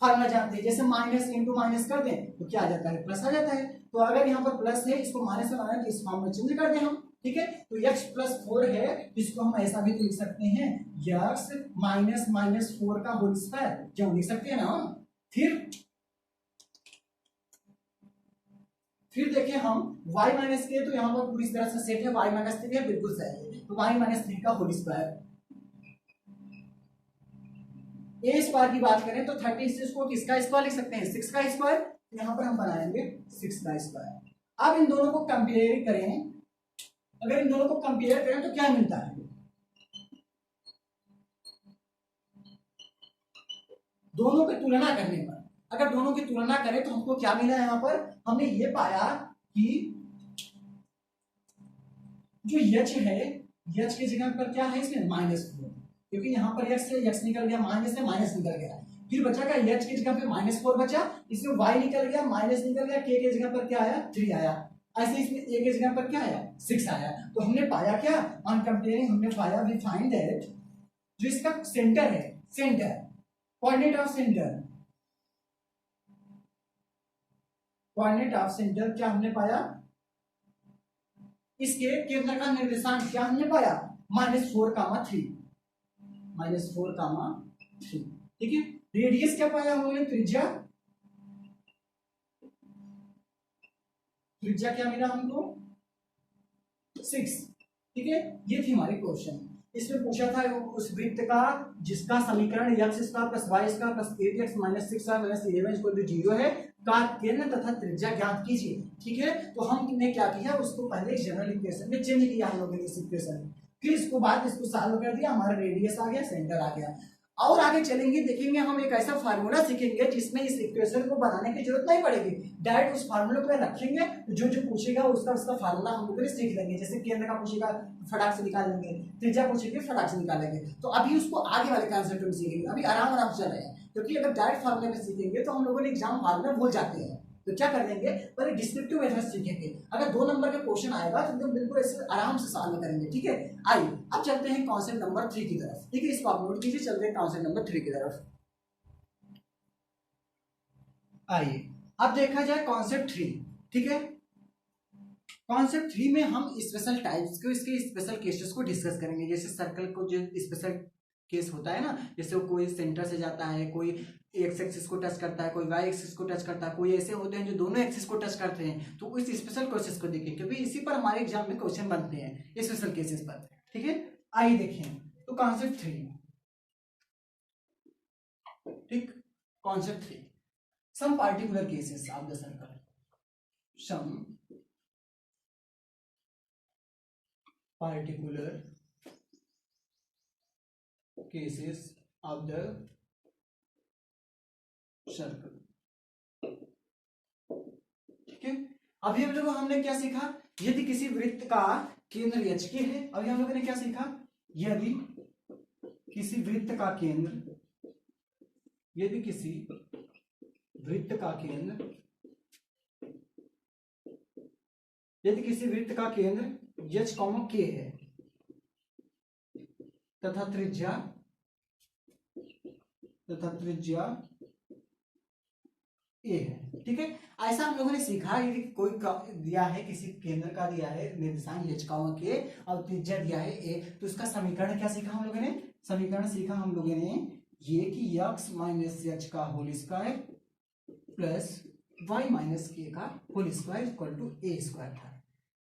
फार्मूला जानते हैं, जैसे माइनस इंटू माइनस कर दें तो क्या आ जाता है, प्लस आ जाता है। तो अगर यहाँ पर प्लस है, इसको माइनस बनाना है तो इस फॉर्म में चेंज कर दें हम, ठीक है। तो x प्लस 4 है, इसको हम ऐसा भी तो लिख सकते हैं, x माइनस माइनस 4 का होल स्क्वायर, क्यों लिख सकते हैं ना। फिर देखें हम y माइनस के, तो यहाँ पर पूरी तरह से सेट है, y माइनस 3 है, बिल्कुल सही है, तो y माइनस 3 का होल स्क्वायर। a स्क्वायर की बात करें तो 36 को किसका स्क्वायर लिख सकते हैं, 6 का स्क्वायर, यहाँ पर हम बनाएंगे 6 का स्क्वायर। अब इन दोनों को कंपेयर करें, अगर इन दोनों को कंपेयर करें तो क्या मिलता है, दोनों की तुलना करने पर, अगर दोनों की तुलना करें तो हमको क्या मिला, यहाँ पर हमने ये पाया कि जो h है, h की जगह पर क्या है इसमें -4, क्योंकि यहाँ पर x से x निकल गया, माइनस से माइनस निकल गया, फिर बचा क्या, h की जगह पे -4 बचा, इसमें y निकल गया, माइनस निकल गया, k की जगह पर क्या आया, 3 आया, ऐसे इसमें a की जगह पर क्या आया, 6 आया। तो हमने पाया क्या, ऑन कंपेयरिंग हमने पाया, वी फाइंड दैट जो इसका सेंटर है, centre coordinate of centre, coordinate of centre क्या हमने पाया, इसके केंद्र का निर्देशांक क्या हमने पाया, -4, -3, -4, 3, ठीक है। रेडियस क्या पाया हम लोगों ने, त्रिज्या, त्रिज्या क्या मिला हमको, 6। ठीक है, ये थी हमारी क्वेश्चन। इसमें पूछा था उस वृत्त का जिसका समीकरण x square plus Y square plus 8x minus 6y minus 11 equal to 0 है का केंद्र तथा त्रिज्या ज्ञात कीजिए। ठीक है, तो हमने क्या किया, उसको पहले जनरल इक्वेशन में चेंज किया हम लोगों ने इस इक्वेशन, फिर इसको बाद इसको सॉल्व कर दिया, हमारा रेडियस आ गया, सेंटर आ गया। और आगे चलेंगे देखेंगे हम एक ऐसा फार्मूला सीखेंगे जिसमें इस इक्वेशन को बनाने की जरूरत नहीं पड़ेगी, डायरेक्ट उस फार्मूले को रखेंगे, जो जो पूछेगा उसका फार्मूला हम लोग सीख लेंगे। जैसे केंद्र का पूछेगा फटाक से निकाल लेंगे, त्रिज्या पूछेगी फटाक से निकालेंगे। तो अभी उसको आगे वाले कॉन्सेप्ट में सीखेंगे, अभी आराम आराम से चल रहे हैं, क्योंकि अगर डायरेक्ट फार्मूले में सीखेंगे तो हम लोगों ने एग्जाम फार्मूला भूल जाते हैं। तो क्या कर लेंगे, पहले डिस्क्रिप्टिव मेथड सीखेंगे, अगर 2 नंबर का क्वेश्चन आएगा तो एकदम बिल्कुल ऐसे आराम से सॉल्व करेंगे। ठीक है, आइए अब चलते हैं कॉन्सेप्ट नंबर 3 की तरफ। ठीक है, इसको आप नोट कीजिए, चलते हैं कॉन्सेप्ट नंबर 3 की तरफ। आइए अब देखा जाए कॉन्सेप्ट 3। ठीक है, कॉन्सेप्ट 3 में हम स्पेशल टाइप्स को, इसके स्पेशल केसेस को डिस्कस करेंगे। जैसे सर्कल को जो स्पेशल केस होता है ना, जैसे कोई सेंटर से जाता है, कोई एक्स एक्सिस को टच करता है, कोई वाई एक्सिस को टच करता है, कोई ऐसे होते हैं जो दोनों एक्सिस को टच करते हैं, तो इस स्पेशल केसेस को देखें, क्योंकि इसी पर हमारे एग्जाम में क्वेश्चन बनते हैं स्पेशल केसेस पर। ठीक है, आइए देखें तो कॉन्सेप्ट 3। ठीक, concept 3, some particular cases of the circle, some particular cases of the circle। ठीक है, अभी हम लोग हमने क्या सीखा, यदि किसी वृत्त का केंद्र h के है। अभी हम लोगों ने क्या सीखा, यदि किसी वृत्त का केंद्र, यदि किसी वृत्त का केंद्र, यदि किसी वृत्त का केंद्र h, k है तथा त्रिज्या a है। ठीक है, ऐसा हम लोगों ने सीखा, यदि कोई दिया है, किसी केंद्र का दिया है निर्देशांक h, k और त्रिज्या दिया है a, तो उसका समीकरण क्या सीखा हम लोगों ने, समीकरण सीखा हम लोगों ने ये कि x माइनस h का whole square plus y minus k का whole square equal to a square था।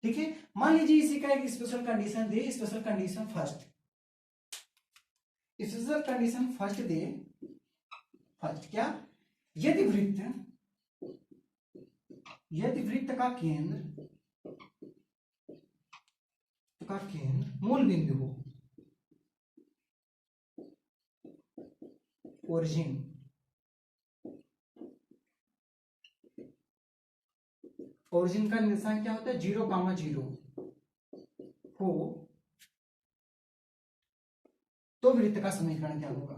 ठीक है, मान लीजिए इसी का एक स्पेशल कंडीशन दे, special condition first, special condition first दे, फर्स्ट क्या, यदि वृत्त का केंद्र मूल बिंदु हो, ओरिजिन, ओरिजिन का निर्देशांक क्या होता है, 0,0 हो, तो वृत्त का समीकरण क्या होगा।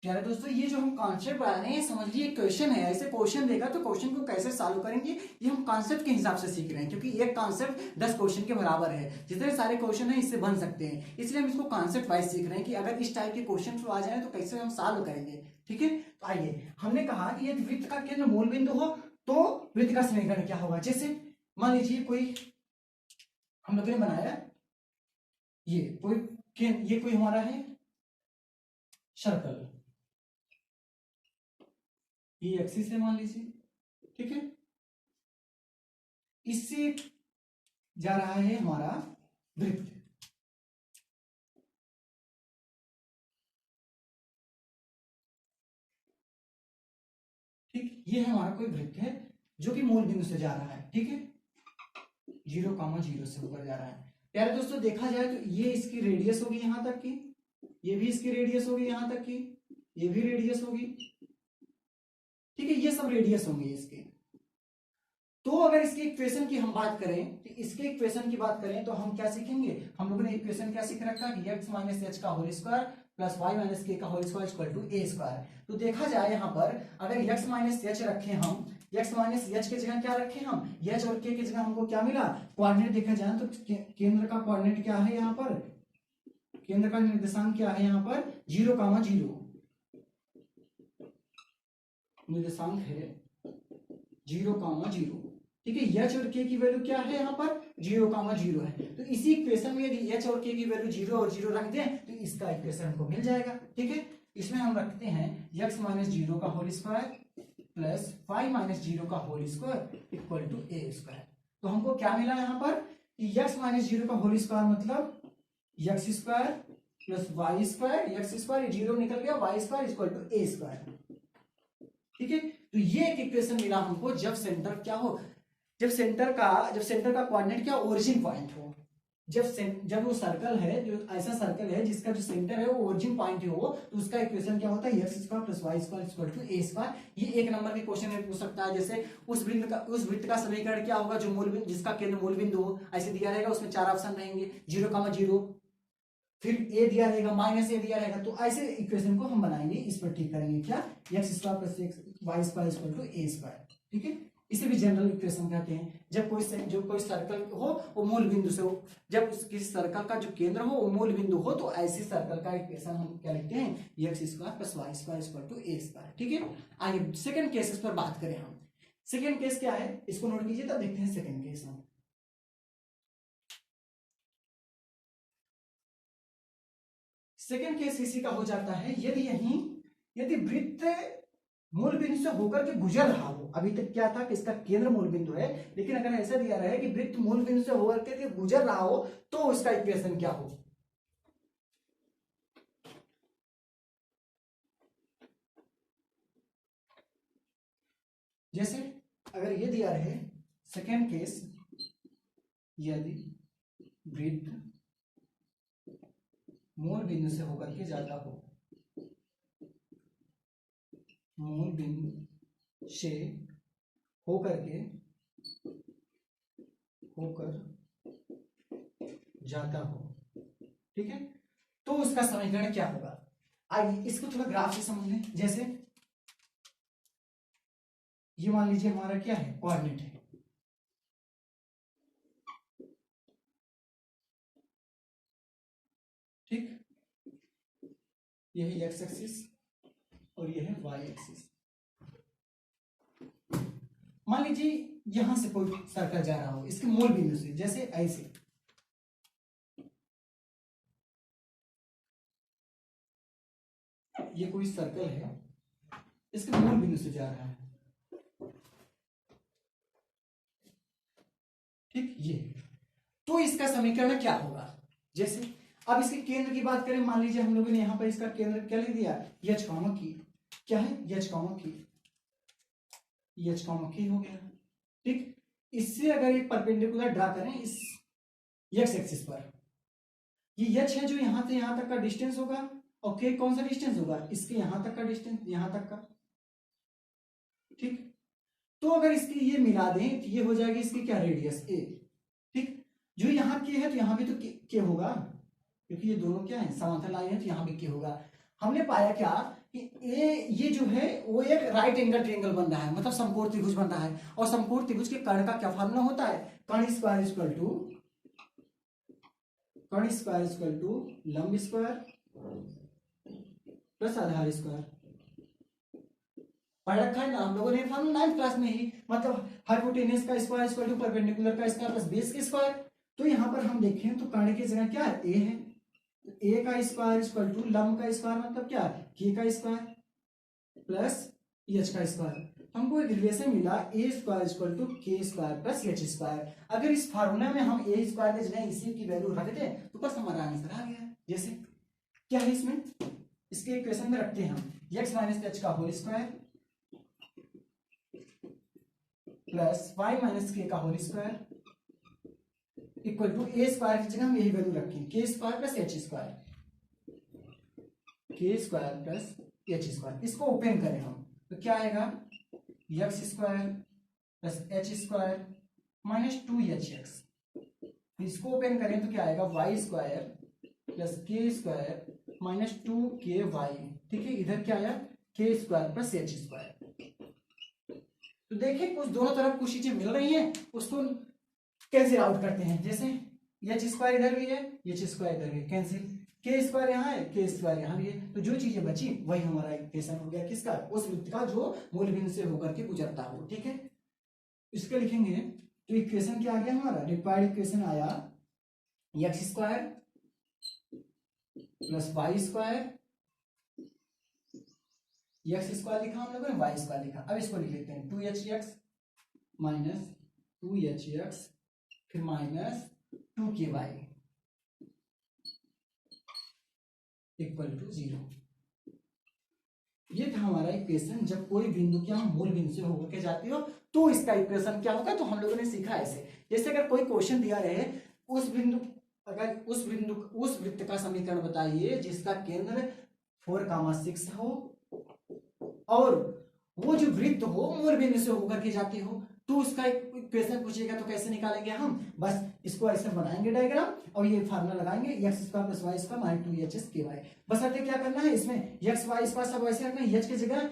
प्यारे दोस्तों, ये जो हम कॉन्सेप्ट बना रहे हैं, समझ लीजिए क्वेश्चन है, ऐसे क्वेश्चन देगा तो क्वेश्चन को कैसे सॉल्व करेंगे ये हम कॉन्सेप्ट के हिसाब से सीख रहे हैं, क्योंकि एक कॉन्सेप्ट 10 क्वेश्चन के बराबर है, जितने सारे क्वेश्चन है इससे बन सकते हैं, इसलिए हम इसको कॉन्सेप्ट वाइज सीख रहे हैं कि अगर इस टाइप के क्वेश्चन आ जाए तो कैसे हम सॉल्व करेंगे। ठीक है, तो आइए, हमने कहा कि यदि वृत्त का केंद्र मूल बिंदु हो तो वृत्त का समीकरण क्या होगा। जैसे मान लीजिए कोई हम लोगों ने बनाया, ये कोई हमारा है सर्कल, ये एक्सिस है मान लीजिए। ठीक है, इससे जा रहा है हमारा वृत्त। ठीक, ये हमारा कोई वृत्त है जो कि मूल बिंदु से जा रहा है। ठीक है, 0,0 से होकर जा रहा है। प्यारे दोस्तों, देखा जाए तो ये इसकी रेडियस होगी यहां तक की, ये भी इसकी रेडियस होगी यहां तक की, ये भी रेडियस होगी। ठीक है, ये सब रेडियस होंगे इसके। तो अगर इसके इक्वेशन की हम बात करें, तो इसके इक्वेशन की बात करें तो हम क्या सीखेंगे, हम लोगों ने इक्वेशन क्या सीख रखा है कि x माइनस एच का whole square plus y minus के का whole square equal to a square. तो देखा जाए यहाँ पर अगर x माइनस एच रखे हम, x माइनस एच की जगह क्या रखे हम, h और k की जगह हमको क्या मिला, कोऑर्डिनेट देखा जाए तो केंद्र का कोऑर्डिनेट क्या है यहाँ पर, केंद्र का निर्देशांक क्या है यहाँ पर 0,0, निर्देशांक है 0,0। ठीक है, h और k की वैल्यू क्या है यहाँ पर 0,0 है। तो इसी इक्वेशन में यदि h और k की वैल्यू 0 और 0 रख दें तो इसका इक्वेशन हमको मिल जाएगा। ठीक है, इसमें हम रखते हैं x माइनस 0 का होल स्क्वायर प्लस 5 माइनस 0 का whole square equal to a square. तो हमको क्या मिला यहाँ पर कि x माइनस 0 का होल स्क्वायर मतलब x square plus Y square, x square 0 निकल गया, y square equal to A square. ठीक है, तो ये एक इक्वेशन मिला हमको जब सेंटर क्या हो, जब सेंटर का कोऑर्डिनेट क्या ओरिजिन पॉइंट हो। जब वो सर्कल है, जो ऐसा सर्कल है जिसका जो सेंटर है वो ओरिजिन पॉइंट हो, तो उसका इक्वेशन क्या होता है x square plus Y square equal to A square. ये एक नंबर के क्वेश्चन में पूछ सकता है। जैसे उस वृत्त का समीकरण क्या होगा जो मूल बिंदु, जिसका केंद्र मूल बिंदु हो, ऐसे दिया रहेगा। उसमें 4 ऑप्शन रहेंगे, 0,0, फिर ए दिया रहेगा, माइनस ए दिया रहेगा। तो ऐसे इक्वेशन को हम बनाएंगे, इस पर ठीक करेंगे क्या, x square plus Y square equal to A square. ठीक है, इसे भी जनरल इक्वेशन कहते हैं। जब कोई सर्कल हो वो मूल बिंदु से हो, जब किसी सर्कल का जो केंद्र हो वो मूल बिंदु हो, तो ऐसी सर्कल का इक्वेशन हम क्या लिखते हैं, x square plus Y square equal to A square. ठीक है, आइए सेकंड केस पर बात करें हम। सेकंड केस क्या है इसको नोट कीजिए, तब देखते हैं सेकंड केस हम। सेकंड केस इसी का हो जाता है, यदि वृत्त मूल बिंदु से होकर के गुजर रहा हो। अभी तक क्या था कि इसका केंद्र मूल बिंदु है, लेकिन अगर ऐसा दिया रहा है कि वृत्त मूल बिंदु से होकर के गुजर रहा हो तो उसका इक्वेशन क्या हो। जैसे अगर ये दिया रहे सेकंड केस, यदि वृत्त मूल बिंदु से होकर के जाता हो, मूल बिंदु से होकर जाता हो। ठीक है, तो उसका समीकरण क्या होगा। आइए इसको थोड़ा ग्राफ से समझ लें। जैसे ये मान लीजिए हमारा क्या है, कोऑर्डिनेट है। ठीक, ये है एक्स एक्सिस और ये है वाई एक्सिस। मान लीजिए यहां से कोई सर्कल जा रहा हो इसके मूल बिंदु से, जैसे ऐसे, ये कोई सर्कल है इसके मूल बिंदु से जा रहा है। ठीक, ये तो इसका समीकरण क्या होगा। जैसे अब इसके केंद्र की बात करें, मान लीजिए हम लोगों ने यहां पर इसका केंद्र क्या लिख दिया, एच कॉमा की, क्या है एच कॉमा की, एच कॉमा की हो गया। ठीक, इससे अगर एक परपेंडिकुलर ड्रा करें इस एक्स एक्सिस पर, ये एच है जो यहां से यहां तक का डिस्टेंस होगा, और के कौन सा डिस्टेंस होगा, इसके यहां तक का डिस्टेंस, यहां तक का। ठीक, तो अगर इसकी ये मिला दें तो ये हो जाएगी इसकी क्या, रेडियस ए। ठीक, जो यहाँ के है तो यहाँ भी तो के होगा, क्योंकि ये दोनों क्या है, समांतर लाइन है, तो यहाँ भी के होगा। हमने पाया क्या कि ए ये जो है वो एक राइट एंगल ट्रायंगल बन रहा है, मतलब समकोण त्रिभुज बन रहा है। और समकोण त्रिभुज के कर्ण का क्या फार्मूला होता है, कर्ण स्क्वायर इक्वल टू लंब स्क्वायर प्लस आधार स्क्वायर। पढ़ रखा है ना हम लोगों ने फार्मूला 9th क्लास में ही, मतलब हाइपोटेनस का स्क्वायर इक्वल टू परपेंडिकुलर का स्क्वायर प्लस बेस के स्क्वायर। तो यहाँ पर हम देखें तो कर्ण की जगह क्या है, ए है, ए का स्क्वायर इक्वल टू लंब का स्क्वायर मतलब क्या, के का स्क्वायर प्लस एच का स्क्वायर। हमको एक रिलेशन मिला ए स्क्वायर इक्वल टू के स्क्वायर प्लस एच स्क्वायर। अगर इस फार्मूला में हम ए स्क्वायर के जगह इसी की वैल्यू रख दें तो बस हमारा आंसर आ गया। जैसे क्या है इसमें, इसके इक्वेशन में रखते हैं हम एक्स माइनस एच का whole square plus Y minus के का whole square equal to A square की जगह हम यही वैल्यू रखें, k square plus h square, k square plus h square. इसको ओपन करें हम तो क्या आएगा, x square plus h square minus 2hx। इसको ओपन करें तो क्या आएगा, वाई स्क्वायर प्लस के स्क्वायर माइनस 2ky। ठीक है, इधर क्या आया, के स्क्वायर प्लस एच स्क्वायर। तो देखिए कुछ दोनों तरफ कुछ चीजें मिल रही हैं, उसको कैंसिल आउट करते हैं। जैसे एच स्क्वायर इधर भी है, एच स्क्वायर इधर भी है, कैंसिल, के स्क्वायर यहाँ है, के स्क्वायर यहाँ भी है। तो जो चीजें बची वही हमारा इक्वेशन हो गया, किसका, उस वृत्त का जो मूल बिंदु से होकर के गुजरता हो। ठीक है, इसके लिखेंगे तो इक्वेशन क्या आ गया हमारा, रिक्वायर्ड इक्वेशन आया x square plus Y square, x square लिखा हम लोगों ने, वाई स्क्वायर लिखा। अब इसको लिख लेते हैं 2h(x) माइनस 2h(x) फिर माइनस 2ky इक्वल टू 0। ये था हमारा इक्वेशन। जब कोई बिंदु क्या मूल बिंदु से होकर के जाती हो तो इसका इक्वेशन क्या होगा, तो हम लोगों ने सीखा ऐसे। जैसे अगर कोई क्वेश्चन दिया रहे, उस वृत्त का समीकरण बताइए जिसका केंद्र 4,6 हो और वो जो वृत्त हो मूल बिंदु से होकर के जाती हो, तो उसका इक्वेशन पूछेगा तो कैसे निकालेंगे हम, बस इसको ऐसे बनाएंगे डायग्राम और ये फार्मूला लगाएंगे x square plus Y square minus 2hsky। बस अगर क्या करना है इसमें एक्स वाई स्क्वायर सब वैसे रखना है, एच की जगह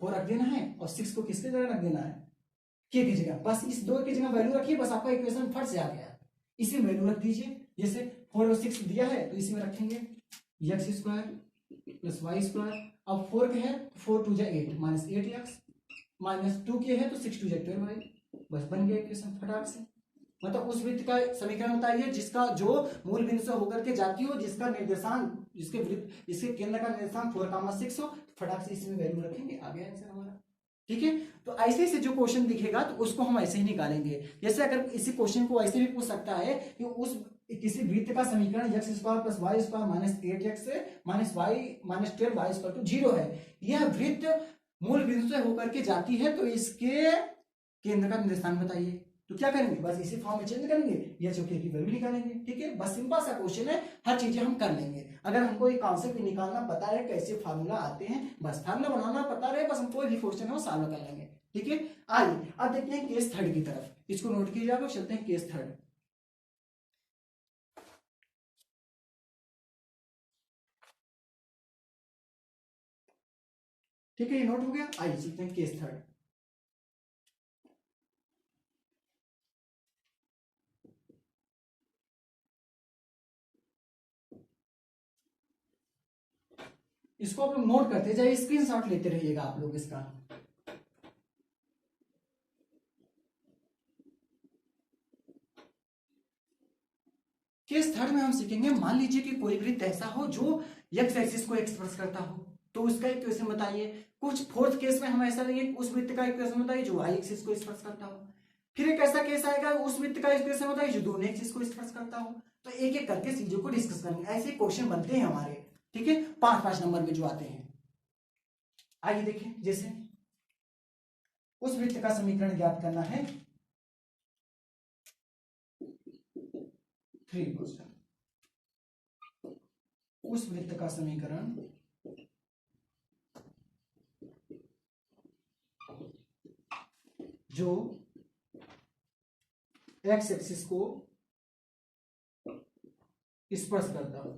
4 रख देना है और 6 को किसकी जगह रख देना है, के की जगह। बस इस 2 की जगह वैल्यू रखिए, बस आपका इक्वेशन फट से आ गया। इसी में वैल्यू रख दीजिए, जैसे 4 और 6 दिया है तो इसी में रखेंगे x square plus Y square. अब 4 के है 4 2 8 माइनस 8x माइनस 2 के है तो 6 2 12y। बस बन गया इक्वेशन फटाक से। मतलब उस वृत्त का समीकरण बताइए जिसका जो मूल बिंदु से होकर के जाती हो, जिसका निर्देशांक जिसके केंद्र का निर्देशांक 4,6 हो, फटाक से इसमें वैल्यू रखेंगे, आ गया आंसर हमारा। ठीक है, तो ऐसे से जो क्वेश्चन दिखेगा तो उसको हम ऐसे ही निकालेंगे। जैसे अगर इसी क्वेश्चन को ऐसे भी पूछ सकता है कि उस किसी वृत्त का समीकरण x square plus Y square minus 8x से minus y minus 12y square to 0 है। यह वृत्त मूल बिंदु से होकर के जाती है तो इसके केंद्र का निर्देशांक बताइए। तो क्या करेंगे, बस इसी फॉर्म में चेंज करेंगे, या चौके की वैल्यू निकालेंगे। ठीक है, बस सिंपल सा क्वेश्चन है, हर चीजें हम कर लेंगे। अगर हमको एक कॉन्सेप्ट निकालना पता है, कैसे फार्मूला आते हैं, बस फार्मूला बनाना पता रहे, बस हम कोई भी क्वेश्चन है वो सॉल्व कर लेंगे। ठीक है, आइए अब देखते हैं केस थर्ड की तरफ। इसको नोट कीजिएगा, चलते हैं केस थर्ड। ठीक है, ये नोट हो गया। आइए चलते हैं केस थर्ड। इसको आप लोग नोट करते जाइए, स्क्रीनशॉट लेते रहिएगा आप लोग इसका। केस थर्ड में हम सीखेंगे, मान लीजिए कि कोई वृत्त ऐसा हो जो एक्स एक्सिस को एक्सप्रेस करता हो, तो उसका इक्वेशन बताइए। कुछ फोर्थ केस में हम ऐसा लेंगे, उस वृत्त का इक्वेशन बताइए जो वाई एक्सिस को एक्सप्रेस करता हो। फिर एक ऐसा केस आएगा, उस वृत्त का इक्वेशन बताइए जो दोनों एक्सिस को एक्सप्रेस करता हो। तो एक एक करके चीजों को डिस्कस करेंगे, ऐसे क्वेश्चन बनते हैं हमारे। ठीक है, 5-5 नंबर में जो आते हैं। आइए देखें, जैसे उस वृत्त का समीकरण ज्ञात करना है, 3 क्वेश्चन। उस वृत्त का समीकरण जो एक्स एक्सिस को स्पर्श करता हो।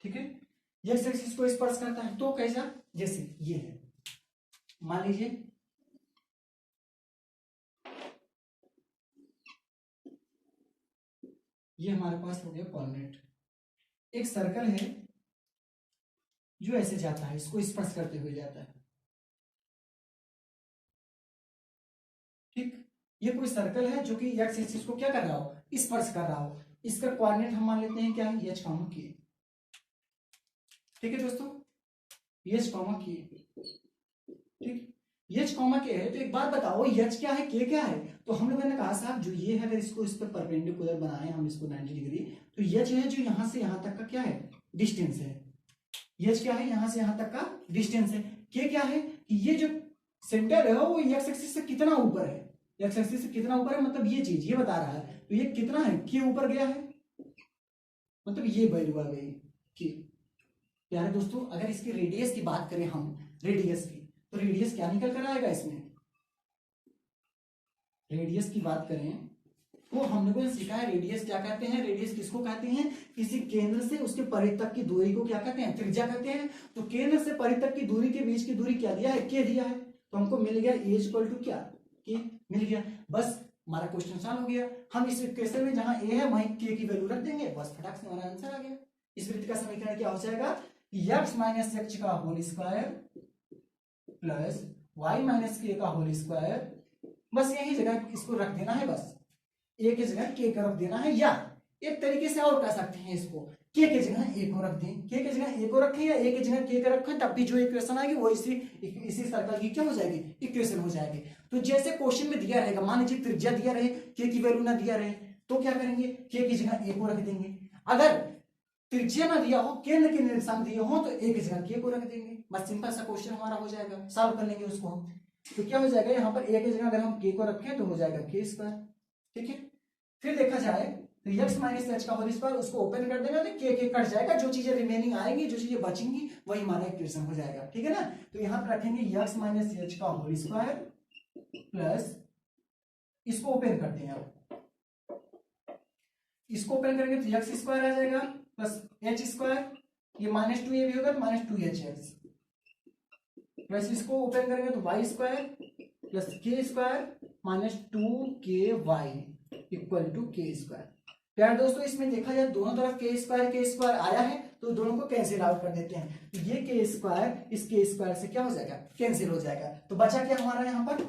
ठीक है, एक्स एक्सिस को स्पर्श करता है तो कैसा, जैसे ये है, मान लीजिए ये हमारे पास हो गया कोऑर्डिनेट। एक सर्कल है जो ऐसे जाता है, इसको स्पर्श करते हुए जाता है। ठीक, ये कोई सर्कल है जो कि एक्स एक्सिस को क्या कर रहा हो, स्पर्श कर रहा हो। इसका कोऑर्डिनेट हम मान लेते हैं क्या है, एच कॉमा के। ठीक है दोस्तों, एच कॉमा के। ठीक, एच कॉमा के है। तो एक बात बताओ, एच क्या है, के क्या है। तो हम लोगों ने कहा साहब जो ये है, अगर इसको इस पर परपेंडिकुलर बनाए हम इसको 90 डिग्री, तो एच है जो यहां से यहां तक का क्या है, डिस्टेंस है। एच क्या है, यहां से यहां तक का डिस्टेंस है। के क्या है कि ये जो सेंटर है वो एक्स एक्सिस से कितना ऊपर है, एक्स एक्सिस से कितना ऊपर है, मतलब ये चीज ये बता रहा है। तो ये कितना है, के ऊपर गया है, मतलब ये वैल्यू आ गई के। प्यारे दोस्तों, अगर इसकी रेडियस की बात करें हम, रेडियस की, तो रेडियस क्या निकल कर आएगा इसमें, रेडियस की बात करें तो हम लोगों ने सीखा है रेडियस क्या कहते हैं। रेडियस किसको कहते हैं, किसी केंद्र से उसके परिध तक की दूरी को क्या कहते हैं, त्रिज्या कहते हैं। तो केंद्र से परिध तक की दूरी के बीच की दूरी क्या दिया है, के दिया है। तो हमको मिल गया ए इक्वल टू क्या, के मिल गया। बस हमारा क्वेश्चन सॉल्व हो गया। हम इस इक्वेशन में जहां ए है वहीं के की वैल्यू रख देंगे, बस फटाक से हमारा आंसर आ गया। इस वृत्त का समीकरण क्या हो जाएगा, एक्स माइनस एच का whole square plus Y minus के का होल स्क्वायर, बस यही जगह इसको रख देना है, बस ए की जगह के का रख देना है, या एक तरीके से और कह सकते हैं इसको, के की जगह ए को रख दें, के की जगह ए को रखें या ए की जगह के का रखें, तब भी जो इक्वेशन आएगी वो इसी सर्कल की क्या हो जाएगी, इक्वेशन हो जाएगी। तो जैसे क्वेश्चन में दिया रहेगा, मान लीजिए त्रिज्या दिया रहे, के की वैल्यू ना दिया रहे, तो क्या करेंगे, के की जगह ए को रख देंगे। अगर त्रिज्या ना दिया हो, केंद्र के निर्देशांक दिए हो, तो ए की जगह के को रख देंगे। बस सिंपल सा क्वेश्चन हमारा हो जाएगा, सॉल्व कर लेंगे उसको हम। तो क्या हो जाएगा, यहाँ पर ए की जगह अगर हम के को रखें तो हो जाएगा के स्क्वायर, ठीक है। फिर देखा जाए तो एक्स माइनस एच का होल स्क्वायर, उसको ओपन कर देगा तो के कट जाएगा, जो चीजें रिमेनिंग आएंगी, जो चीजें बचेंगी, वही हमारा इक्वेशन हो जाएगा, ठीक है ना। तो यहाँ पर रखेंगे एक्स माइनस एच का होल स्क्वायर प्लस, इसको ओपन करते हैं, अब इसको ओपन करेंगे तो एक्स स्क्वायर आ जाएगा प्लस एच स्क्वायर, ये माइनस टू ए भी होगा तो minus two H x, plus इसको ओपन करेंगे तो वाई स्क्वायर प्लस के स्क्वायर माइनस टू के वाई इक्वल टू के स्क्वायर। प्यारे दोस्तों, इसमें देखा जाए दोनों तरफ के स्क्वायर आया है, तो दोनों को कैंसिल आउट कर देते हैं। तो ये के स्क्वायर इस के स्क्वायर से क्या हो जाएगा, कैंसिल हो जाएगा। तो बचा क्या हमारा, यहाँ पर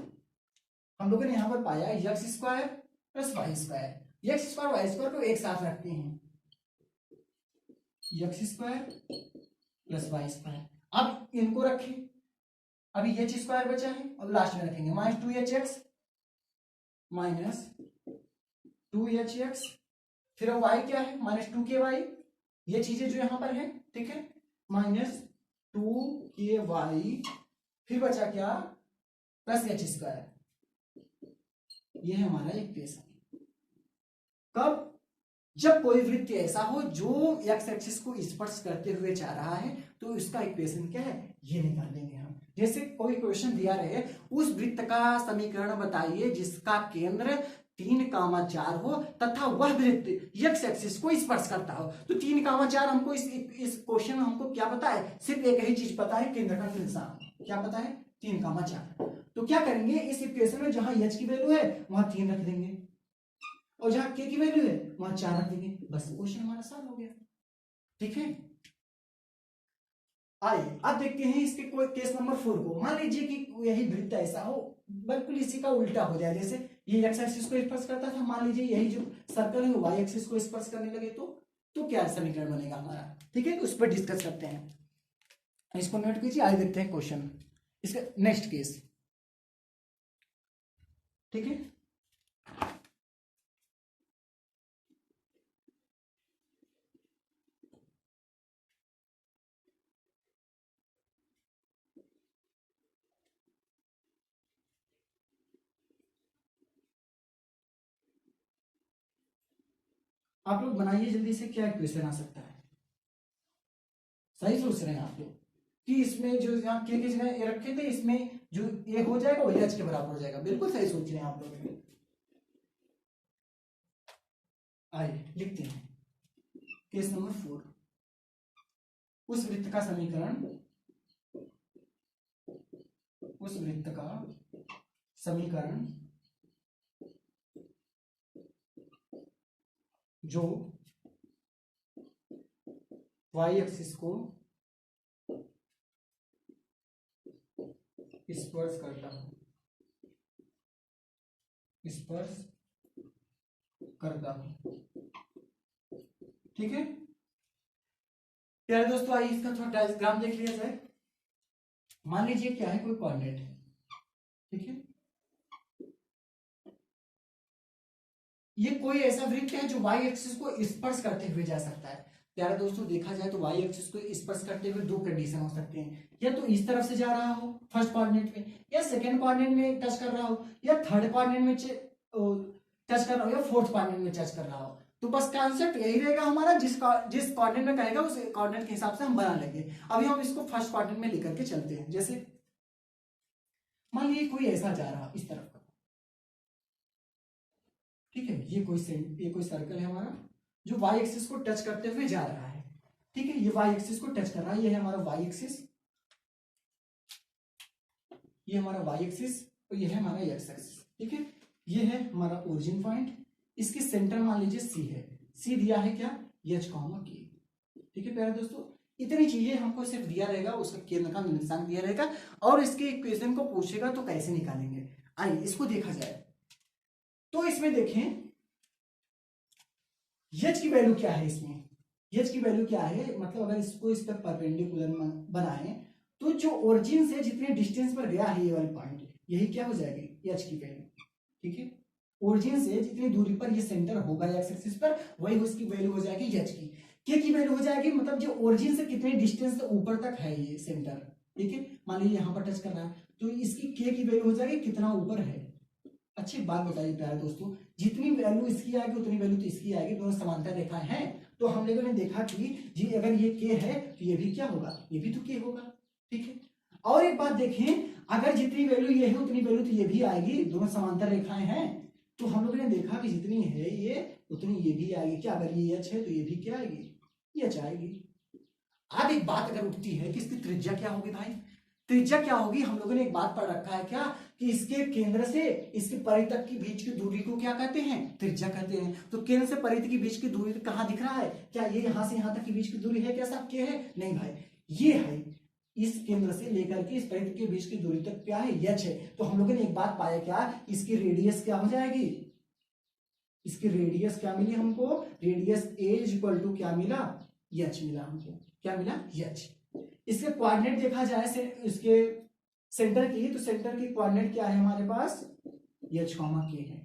हम लोगों ने यहाँ पर पाया x square plus Y square. X square y square को एक साथ रखते हैं, x square plus Y square. अब इनको रखें, अभी एच स्क्वायर बचा है, अब लास्ट में रखेंगे minus two H x minus two H x, फिर वाई क्या है माइनस टू के वाई, ये चीजें जो यहां पर है, ठीक है, माइनस टू के वाई, फिर बचा क्या प्लस एच स्क्वायर। ये है हमारा इक्वेशन। कब, जब कोई वृत्त ऐसा हो जो एक्स एक्सिस को स्पर्श करते हुए जा रहा है, तो इसका इक्वेशन क्या है, ये निकाल लेंगे हम। जैसे कोई क्वेश्चन दिया रहे, उस वृत्त का समीकरण बताइए जिसका केंद्र 3,4 हो तथा वह वृत्त एक्स एक्सिस को स्पर्श करता हो। तो 3,4 हमको इस क्वेश्चन में हमको क्या पता है, सिर्फ एक ही चीज पता है, केंद्र का निर्देशांक क्या पता है, 3,4। तो क्या करेंगे, इस इक्वेशन में जहां एच की वैल्यू है वहां 3 रख देंगे, और जहां के की वैल्यू है वहां 4 रख देंगे, बस क्वेश्चन हमारा सॉल्व हो गया, ठीक है। आइए अब देखते हैं इसके कोई केस नंबर 4 को। मान लीजिए कि यही वृत्त ऐसा हो, बिल्कुल इसी का उल्टा हो जाए, जैसे ये एक्स एक्सिस को स्पर्श करता था, मान लीजिए यही जो सर्कल है वो वाई एक्सिस को स्पर्श करने लगे, तो क्या समीकरण बनेगा हमारा, ठीक है। तो उस पर डिस्कस करते हैं, इसको नोट कीजिए। आइए देखते हैं क्वेश्चन, इसका नेक्स्ट केस, ठीक है। आप लोग बनाइए जल्दी से, क्या इक्वेशन आ सकता है। सही सोच रहे हैं आप लोग कि इसमें जो यहाँ के जगह ए रखे थे, इसमें जो ए हो जाएगा वो एच के बराबर हो जाएगा, बिल्कुल सही सोच रहे हैं आप लोग। आइए लिखते हैं केस नंबर 4। उस वृत्त का समीकरण, उस वृत्त का समीकरण जो वाई एक्सिस को स्पर्श करता हूं, स्पर्श करता हूं, ठीक है। प्यारे दोस्तों, आइए इसका थोड़ा डायग्राम देख लिया जाए। मान लीजिए क्या है, कोई कोऑर्डिनेट है, ठीक है। ये कोई ऐसा वृत्त है जो वाई एक्सिस को स्पर्श करते हुए जा सकता है। प्यारे दोस्तों, देखा जाए तो वाई एक्सिस को स्पर्श करते हुए दो कंडीशन हो सकते हैं, या तो इस तरफ से जा रहा हो फर्स्ट कोऑर्डिनेट में, या सेकंड कोऑर्डिनेट में टच कर रहा हो, या थर्ड कोऑर्डिनेट में टच कर रहा हो, या फोर्थ कोऑर्डिनेट में टच कर रहा हो। तो बस कॉन्सेप्ट यही रहेगा हमारा, जिस कोऑर्डिनेट में कहेगा उस कोऑर्डिनेट के हिसाब से हम बना लेंगे। अभी हम इसको फर्स्ट कोऑर्डिनेट में लेकर के चलते हैं। जैसे मान लीजिए कोई ऐसा जा रहा इस तरफ का, ठीक है, ये कोई सर्कल है हमारा जो वाई एक्सिस को टच करते हुए जा रहा है, ठीक है। ये वाई एक्सिस को टच कर रहा है, ये है हमारा वाई एक्सिस, ये हमारा वाई एक्सिस, और ये है हमारा एक्स एक्सिस, ठीक है। ये है हमारा ओरिजिन पॉइंट, इसकी सेंटर मान लीजिए सी है, सी दिया है क्या, एच कॉमा के, ठीक है प्यारे दोस्तों। इतनी चीजें हमको सिर्फ दिया रहेगा, उसका केंद्र का निर्देशांक दिया रहेगा और इसके इक्वेशन को पूछेगा तो कैसे निकालेंगे। आइए इसको देखा जाए। तो इसमें देखें एच की वैल्यू क्या है, इसमें एच की वैल्यू क्या है, मतलब अगर इसको इस पर परपेंडिकुलर बनाए तो जो ओरिजिन से जितने डिस्टेंस पर गया है ये वाली पॉइंट, यही क्या हो जाएगी एच की वैल्यू। ठीक है, ओरिजिन से जितनी दूरी पर ये सेंटर होगा एक्स एक्सिस पर, वही उसकी वैल्यू हो जाएगी एच की। के की वैल्यू हो जाएगी मतलब जो ओरिजिन से कितने डिस्टेंस से ऊपर तक है ये सेंटर। ठीक है, मान लीजिए यहाँ पर टच कर रहा है तो इसकी के की वैल्यू हो जाएगी कितना ऊपर है। अच्छी बात बताइए प्यारे दोस्तों, जितनी वैल्यू इसकी आएगी उतनी वैल्यू तो इसकी आएगी, दोनों समांतर रेखाएं हैं। तो हम लोगों ने देखा कि जी अगर ये के है तो ये भी क्या होगा, ये भी तो के होगा। ठीक है, और एक बात देखें, अगर जितनी वैल्यू ये है उतनी वैल्यू तो ये भी आएगी, दोनों समांतर रेखाएं हैं। तो हम लोगों ने देखा कि जितनी है ये उतनी ये भी आएगी। क्या अगर ये एच है तो ये भी क्या आएगी, एच आएगी। अब एक बात अगर उठती है कि इसकी त्रिज्या क्या होगी भाई, त्रिज्या क्या होगी। हम लोगों ने एक बात पढ़ रखा है क्या कि इसके केंद्र से इसके परिधि तक की बीच की दूरी को क्या कहते हैं, त्रिज्या कहते हैं। तो केंद्र से परिधि की बीच की दूरी कहां दिख रहा है, क्या ये यहां से यहां तक की बीच की दूरी है क्या साहब, के है, नहीं भाई, ये है इस केंद्र से लेकर के इस परिधि के बीच की दूरी तक क्या है, एच है। तो हम लोगों ने एक बात पाया क्या, इसकी रेडियस क्या हो जाएगी, इसकी रेडियस क्या मिली हमको, radius a is equal to क्या मिला, एच मिला हमको, क्या मिला, एच। इसके कोऑर्डिनेट देखा जाए से इसके सेंटर की, तो सेंटर की कोऑर्डिनेट क्या है हमारे पास, एच कॉमा के है।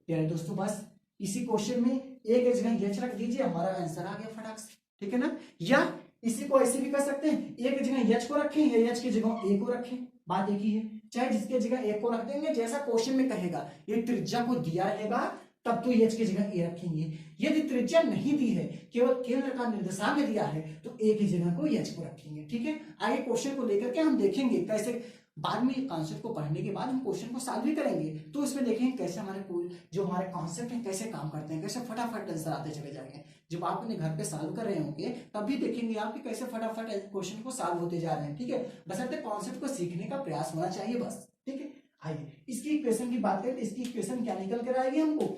यार दोस्तों बस इसी क्वेश्चन में एक जगह एच रख दीजिए, हमारा आंसर आ गया फटाक से। ठीक है ना, या इसी को ऐसे भी कर सकते हैं, एक जगह एच को रखें या एच की जगह ए को रखें, बात एक ही है। चाहे जिसके जगह ए को रख देंगे, जैसा क्वेश्चन में कहेगा, ये त्रिज्या को दिया रहेगा तब तो एच की जगह ए रखेंगे। यदि त्रिज्या नहीं दी है, केवल केंद्र का निर्देशांक दिया है, तो ए की जगह को एच को रखेंगे। ठीक है, आगे क्वेश्चन को लेकर के हम देखेंगे कैसे, बाद में कॉन्सेप्ट को पढ़ने के बाद हम क्वेश्चन को सॉल्व भी करेंगे। तो इसमें देखेंगे कैसे हमारे जो हमारे कॉन्सेप्ट है कैसे काम करते हैं, कैसे फटाफट आंसर आते चले जाएंगे। जब आप अपने घर पे सॉल्व कर रहे होंगे तब भी देखेंगे आप कि कैसे फटाफट क्वेश्चन को सॉल्व होते जा रहे हैं। ठीक है, बशर्ते कॉन्सेप्ट को सीखने का प्रयास होना चाहिए बस। ठीक है, आइए इसकी इक्वेशन की बात करें तो इसकी इक्वेशन क्या निकल कर आएगी हमको,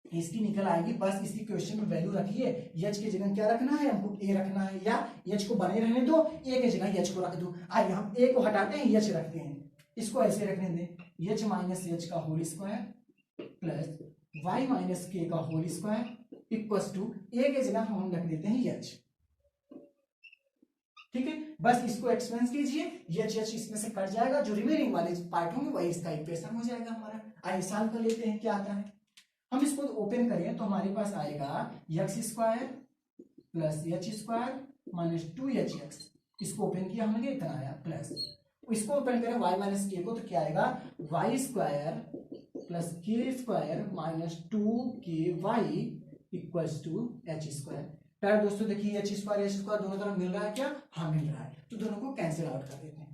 इसकी निकल आएगी, बस इसकी क्वेश्चन में वैल्यू रखिए, एच की जगह क्या रखना है हमको, ए रखना है, या एच को बने रहने दो, ए की जगह एच को रख दो। आइए हम ए को हटाते हैं, एच रखते हैं, इसको ऐसे रखने दें, एच माइनस एच का whole square plus Y minus के का whole square equal to A की जगह हम रख देते हैं एच। ठीक है, बस इसको एक्सपेंस कीजिए, एच एच इसमें से कट जाएगा, जो रिमेनिंग वाले पार्ट होंगे वही इसका इक्वेशन हो जाएगा हमारा। आइए सॉल्व कर लेते हैं क्या आता है। हम इसको ओपन करें तो हमारे पास आएगा x square plus h square minus 2hx। इसको ओपन किया हमने, इतना आया प्लस, इसको ओपन करें y माइनस के को तो क्या आएगा, वाई स्क्वायर प्लस के square minus 2ky equals to H square. प्यारे दोस्तों देखिए एच स्क्वायर दोनों तरफ मिल रहा है क्या, हाँ मिल रहा है, तो दोनों को कैंसिल आउट कर देते हैं।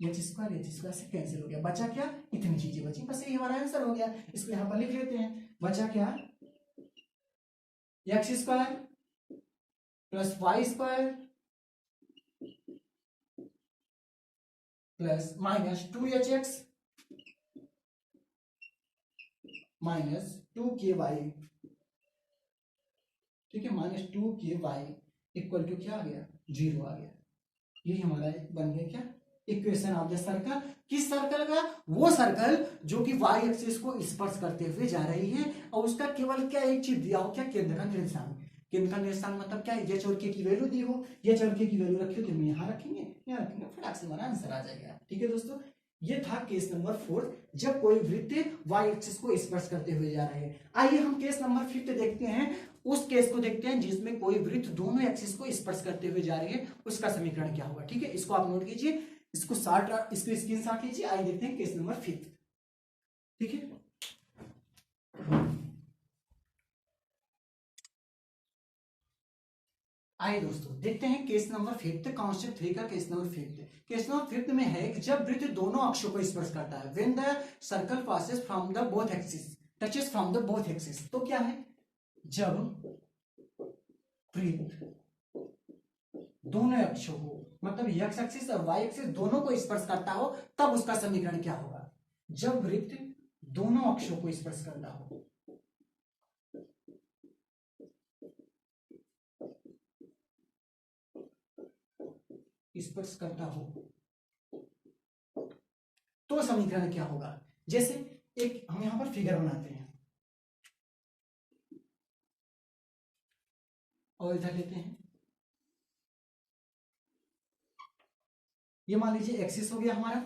एच स्क्वायर से कैंसिल हो गया, बचा क्या, इतनी चीजें बची, बस ये हमारा आंसर हो गया। इसको यहां पर लिख लेते हैं, बचा क्या, x square plus Y square plus minus 2hx minus 2ky। ठीक है, माइनस 2ky इक्वल टू क्या आ गया, 0 आ गया। यही हमारा बन गया क्या, इक्वेशन ऑफ द सर्कल। किस सर्कल का, वो सर्कल जो कि वाई एक्सिस को स्पर्श करते हुए जा रही है, और उसका केवल क्या एक चीज दिया हो, क्या, केंद्र का निर्देशांक। केंद्र का निर्देशांक मतलब क्या है, एच और के की वैल्यू दी हो, एच और के की वैल्यू रखी हो तो हम यहाँ रखेंगे, यहाँ रखेंगे, फटाक से हमारा आंसर आ जाएगा। ठीक है दोस्तों, ये था केस नंबर 4, जब कोई वृत्त वाई एक्सिस को स्पर्श करते हुए जा रहे हैं। आइए हम केस नंबर 5 देखते हैं, उस केस को देखते हैं जिसमें कोई वृत्त दोनों एक्सिस को स्पर्श करते हुए जा रही है, उसका समीकरण क्या होगा। ठीक है, इसको आप नोट कीजिए, इसको इसको स्क्रीनशॉट लीजिए। आइए देखते हैं केस नंबर 5। ठीक है, आइए दोस्तों देखते हैं केस नंबर 5, कॉन्सेप्ट 3 का केस नंबर 5। केस नंबर 5 में है कि जब वृत्त दोनों अक्षों को स्पर्श करता है, when the circle passes from the both axis, touches from the both axis. तो क्या है, जब वृत्त दोनों अक्षों को, मतलब एक्स एक्सिस और वाई एक्सिस दोनों को स्पर्श करता हो, तब उसका समीकरण क्या होगा। जब वृत्त दोनों अक्षों को स्पर्श करता हो, स्पर्श करता हो तो समीकरण क्या होगा। जैसे एक हम यहां पर फिगर बनाते हैं और इधर लेते हैं, ये मान लीजिए एक्सिस हो गया हमारा,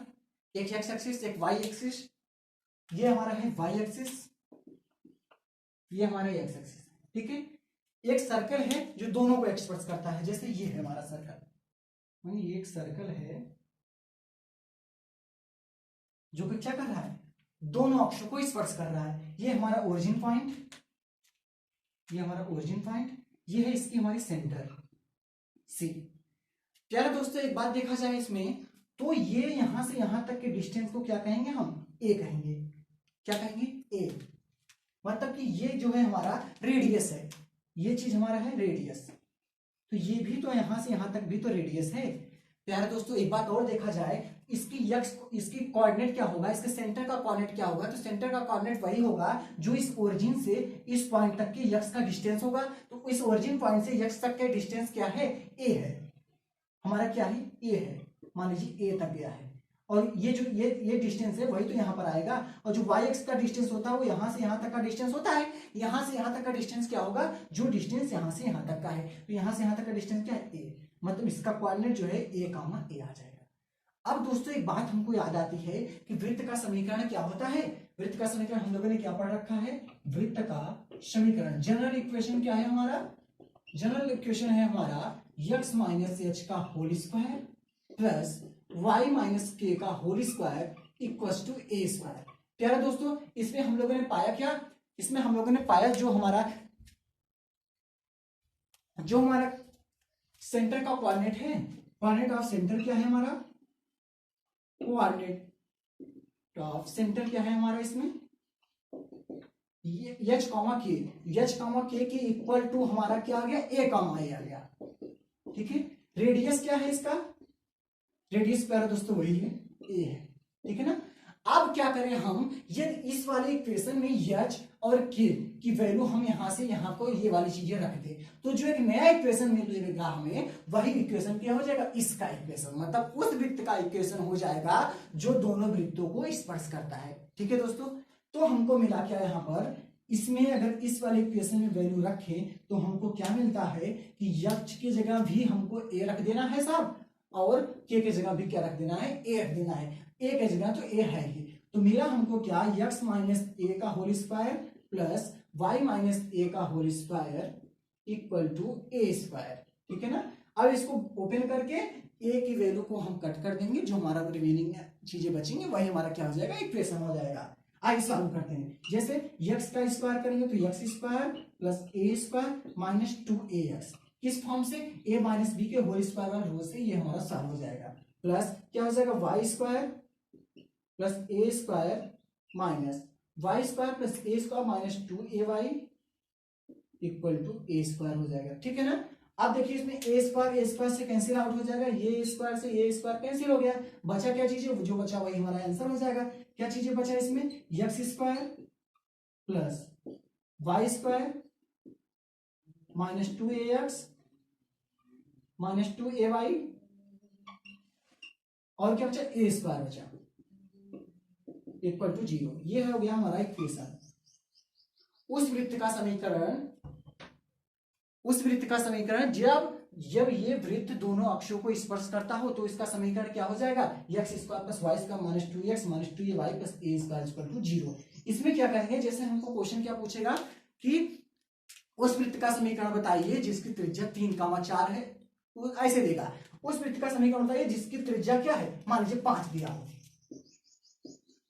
एक एक्स एक्सिस एक वाई एक्सिस, ये हमारा है वाई एक्सिस, ये हमारा एक्स एक्सिस, ठीक है। एक सर्कल है जो दोनों को एक्सप्रेस करता है, जैसे ये है हमारा सर्कल, ये एक सर्कल है जो कि क्या कर रहा है, दोनों अक्षों को स्पर्श कर रहा है। ये हमारा ओरिजिन पॉइंट, ये हमारा ओरिजिन पॉइंट, ये है इसकी हमारी सेंटर सी। प्यारे दोस्तों एक बात देखा जाए इसमें, तो ये यहां से यहां तक के डिस्टेंस को क्या कहेंगे हम, ए कहेंगे। क्या कहेंगे, ए। मतलब कि ये जो है हमारा रेडियस है, ये चीज हमारा है रेडियस, तो ये भी तो यहां से यहां तक भी तो रेडियस है। प्यारे दोस्तों एक बात और देखा जाए, इसकी इसकी कोऑर्डिनेट क्या होगा, इसके सेंटर का कोऑर्डिनेट क्या होगा, तो सेंटर का कोऑर्डिनेट वही होगा जो इस ओरिजिन से इस पॉइंट तक के यक्स का डिस्टेंस होगा। तो इस ओरिजिन पॉइंट से यक्स तक के डिस्टेंस क्या है, ए है हमारा, क्या है, ए है। मान लीजिए ए तक गया है, और ये जो ये डिस्टेंस है वही तो यहाँ पर आएगा, और जो वाई एक्स का डिस्टेंस होता है वो यहाँ से यहाँ तक का डिस्टेंस होता है। यहाँ से यहाँ तक का डिस्टेंस क्या होगा, जो डिस्टेंस यहाँ से यहाँ तक का है, तो यहाँ से यहाँ तक का डिस्टेंस क्या है, ए। मतलब इसका कोऑर्डिनेट जो है ए कामा ए आ जाएगा। अब दोस्तों एक बात हमको याद आती है कि वृत्त का समीकरण क्या होता है। वृत्त का समीकरण हम लोगों ने क्या पढ़ रखा है, वृत्त का समीकरण, जनरल इक्वेशन क्या है हमारा, जनरल इक्वेशन है हमारा x माइनस एच का whole square plus y minus के का whole square equals to A square. प्यारे दोस्तों इसमें हम लोगों ने पाया क्या, इसमें हम लोगों ने पाया जो हमारा सेंटर का कोऑर्डिनेट है, कोऑर्डिनेट ऑफ सेंटर क्या है हमारा, कोऑर्डिनेट ऑफ सेंटर क्या है हमारा, इसमें एच कामा के के इक्वल टू हमारा क्या आ गया, ए कामा ए आ गया, ठीक है। रेडियस क्या है इसका, रेडियस प्यारा दोस्तों वही है, ए है, ठीक है ना। अब क्या करें हम, यदि इस वाले इक्वेशन में एच और के की वैल्यू हम यहां से यहां को ये वाली चीजें रख दे, तो जो एक नया इक्वेशन मिलेगा हमें, वही इक्वेशन क्या हो जाएगा, इसका इक्वेशन, मतलब उस वृत्त का इक्वेशन हो जाएगा जो दोनों वृत्तों को स्पर्श करता है, ठीक है दोस्तों। तो हमको मिला क्या यहाँ पर, इसमें अगर इस वाले इक्वेशन में वैल्यू रखें तो हमको क्या मिलता है कि यक्ष की जगह भी हमको ए रख देना है साहब, और के जगह भी क्या रख देना है, ए रख देना है। ए की जगह तो ए है ही, तो मिला हमको क्या, यक्स माइनस ए का whole square plus Y minus a का whole square equal to A square, ठीक है ना। अब इसको ओपन करके ए की वैल्यू को हम कट कर देंगे, जो हमारा रिमेनिंग चीजें बचेंगी वही हमारा क्या हो जाएगा, इक्वेशन हो जाएगा। आइए सॉल्व करते हैं, जैसे x का स्क्वायर करेंगे तो x square plus A square minus 2ax, किस फॉर्म से, a माइनस बी के होल स्क्वायर वाला रो से, ये हमारा सॉल्व हो जाएगा। प्लस क्या हो जाएगा, y square plus A square minus y square plus A square minus 2ay equal to A square हो जाएगा, ठीक है ना। अब देखिए इसमें ए स्क्वायर से कैंसिल आउट हो जाएगा, ये स्क्वायर से ए स्क्वायर कैंसिल हो गया, बचा क्या चीजें, जो बचा वही हमारा आंसर हो जाएगा। क्या चीजें बचा इसमें, X square plus Y square minus 2ax minus 2ay, और क्या बचा, ए स्क्वायर बचा इक्वल टू 0। ये हो गया हमारा इक्वेशन। उस वृत्त का समीकरण जब ये वृत्त दोनों अक्षों को स्पर्श करता हो तो इसका समीकरण क्या हो जाएगा, X square plus Y square minus 2x minus 2ay plus A square equal to 0। इसमें क्या करेंगे, जैसे हमको क्वेश्चन क्या पूछेगा कि उस वृत्त का समीकरण बताइए जिसकी त्रिज्या 3,4 है, तो ऐसे देगा। उस वृत्त का समीकरण बताइए जिसकी त्रिज्या क्या है, मान लीजिए 5 दिया हो,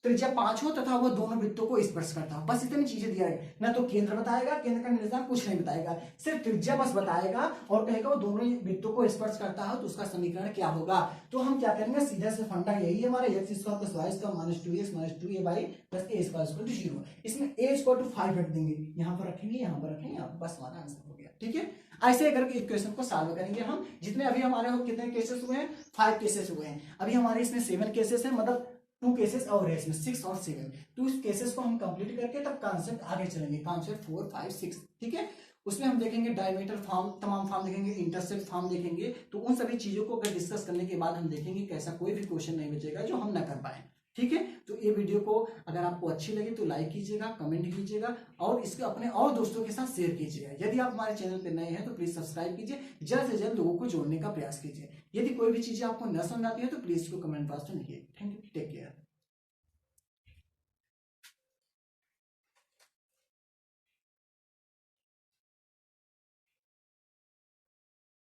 त्रिज्या 5 हो तथा वो दोनों वृत्तों को स्पर्श करता हो, बस इतनी चीजें दिया है। ना तो केंद्र बताएगा, केंद्र का निर्देशांक कुछ नहीं बताएगा, सिर्फ त्रिज्या बस बताएगा और कहेगा वो दोनों वृत्तों को स्पर्श करता है, तो उसका समीकरण क्या होगा। तो हम क्या करेंगे, सीधा से फंडा यही है हमारा, X square plus Y square minus 2x minus 2ay plus A square equal to 0। इसमें a इक्वल टू 5 रख देंगे, यहाँ पर रखेंगे, यहाँ पर रखेंगे, यहाँ बस हमारा आंसर हो गया, ठीक है। ऐसे करके इक्वेशन को सॉल्व करेंगे हम। जितने अभी हमारे कितने केसेस हुए हैं, 5 केसेस हुए हैं। अभी हमारे इसमें 7 केसेस हैं, मतलब 2 केसेस और है इसमें, 6 और 7। तो इस केसेस को हम कंप्लीट करके तब कॉन्सेप्ट आगे चलेंगे, कॉन्सेप्ट 4, 5, 6, ठीक है। उसमें हम देखेंगे डायमीटर फॉर्म, तमाम फॉर्म देखेंगे, इंटरसेप्ट फॉर्म देखेंगे। तो उन सभी चीजों को अगर डिस्कस करने के बाद हम देखेंगे कि ऐसा कोई भी क्वेश्चन नहीं बचेगा जो हम ना कर पाए। ठीक है, तो ये वीडियो को अगर आपको अच्छी लगी तो लाइक कीजिएगा, कमेंट कीजिएगा और इसको अपने और दोस्तों के साथ शेयर कीजिएगा। यदि आप हमारे चैनल पर नए हैं तो प्लीज सब्सक्राइब कीजिए, जल्द से जल्द लोगों को जोड़ने का प्रयास कीजिए। यदि कोई भी चीजें आपको न समझ आती है तो प्लीज इसको कमेंट बॉक्स में लिखिए। Thank you, take care.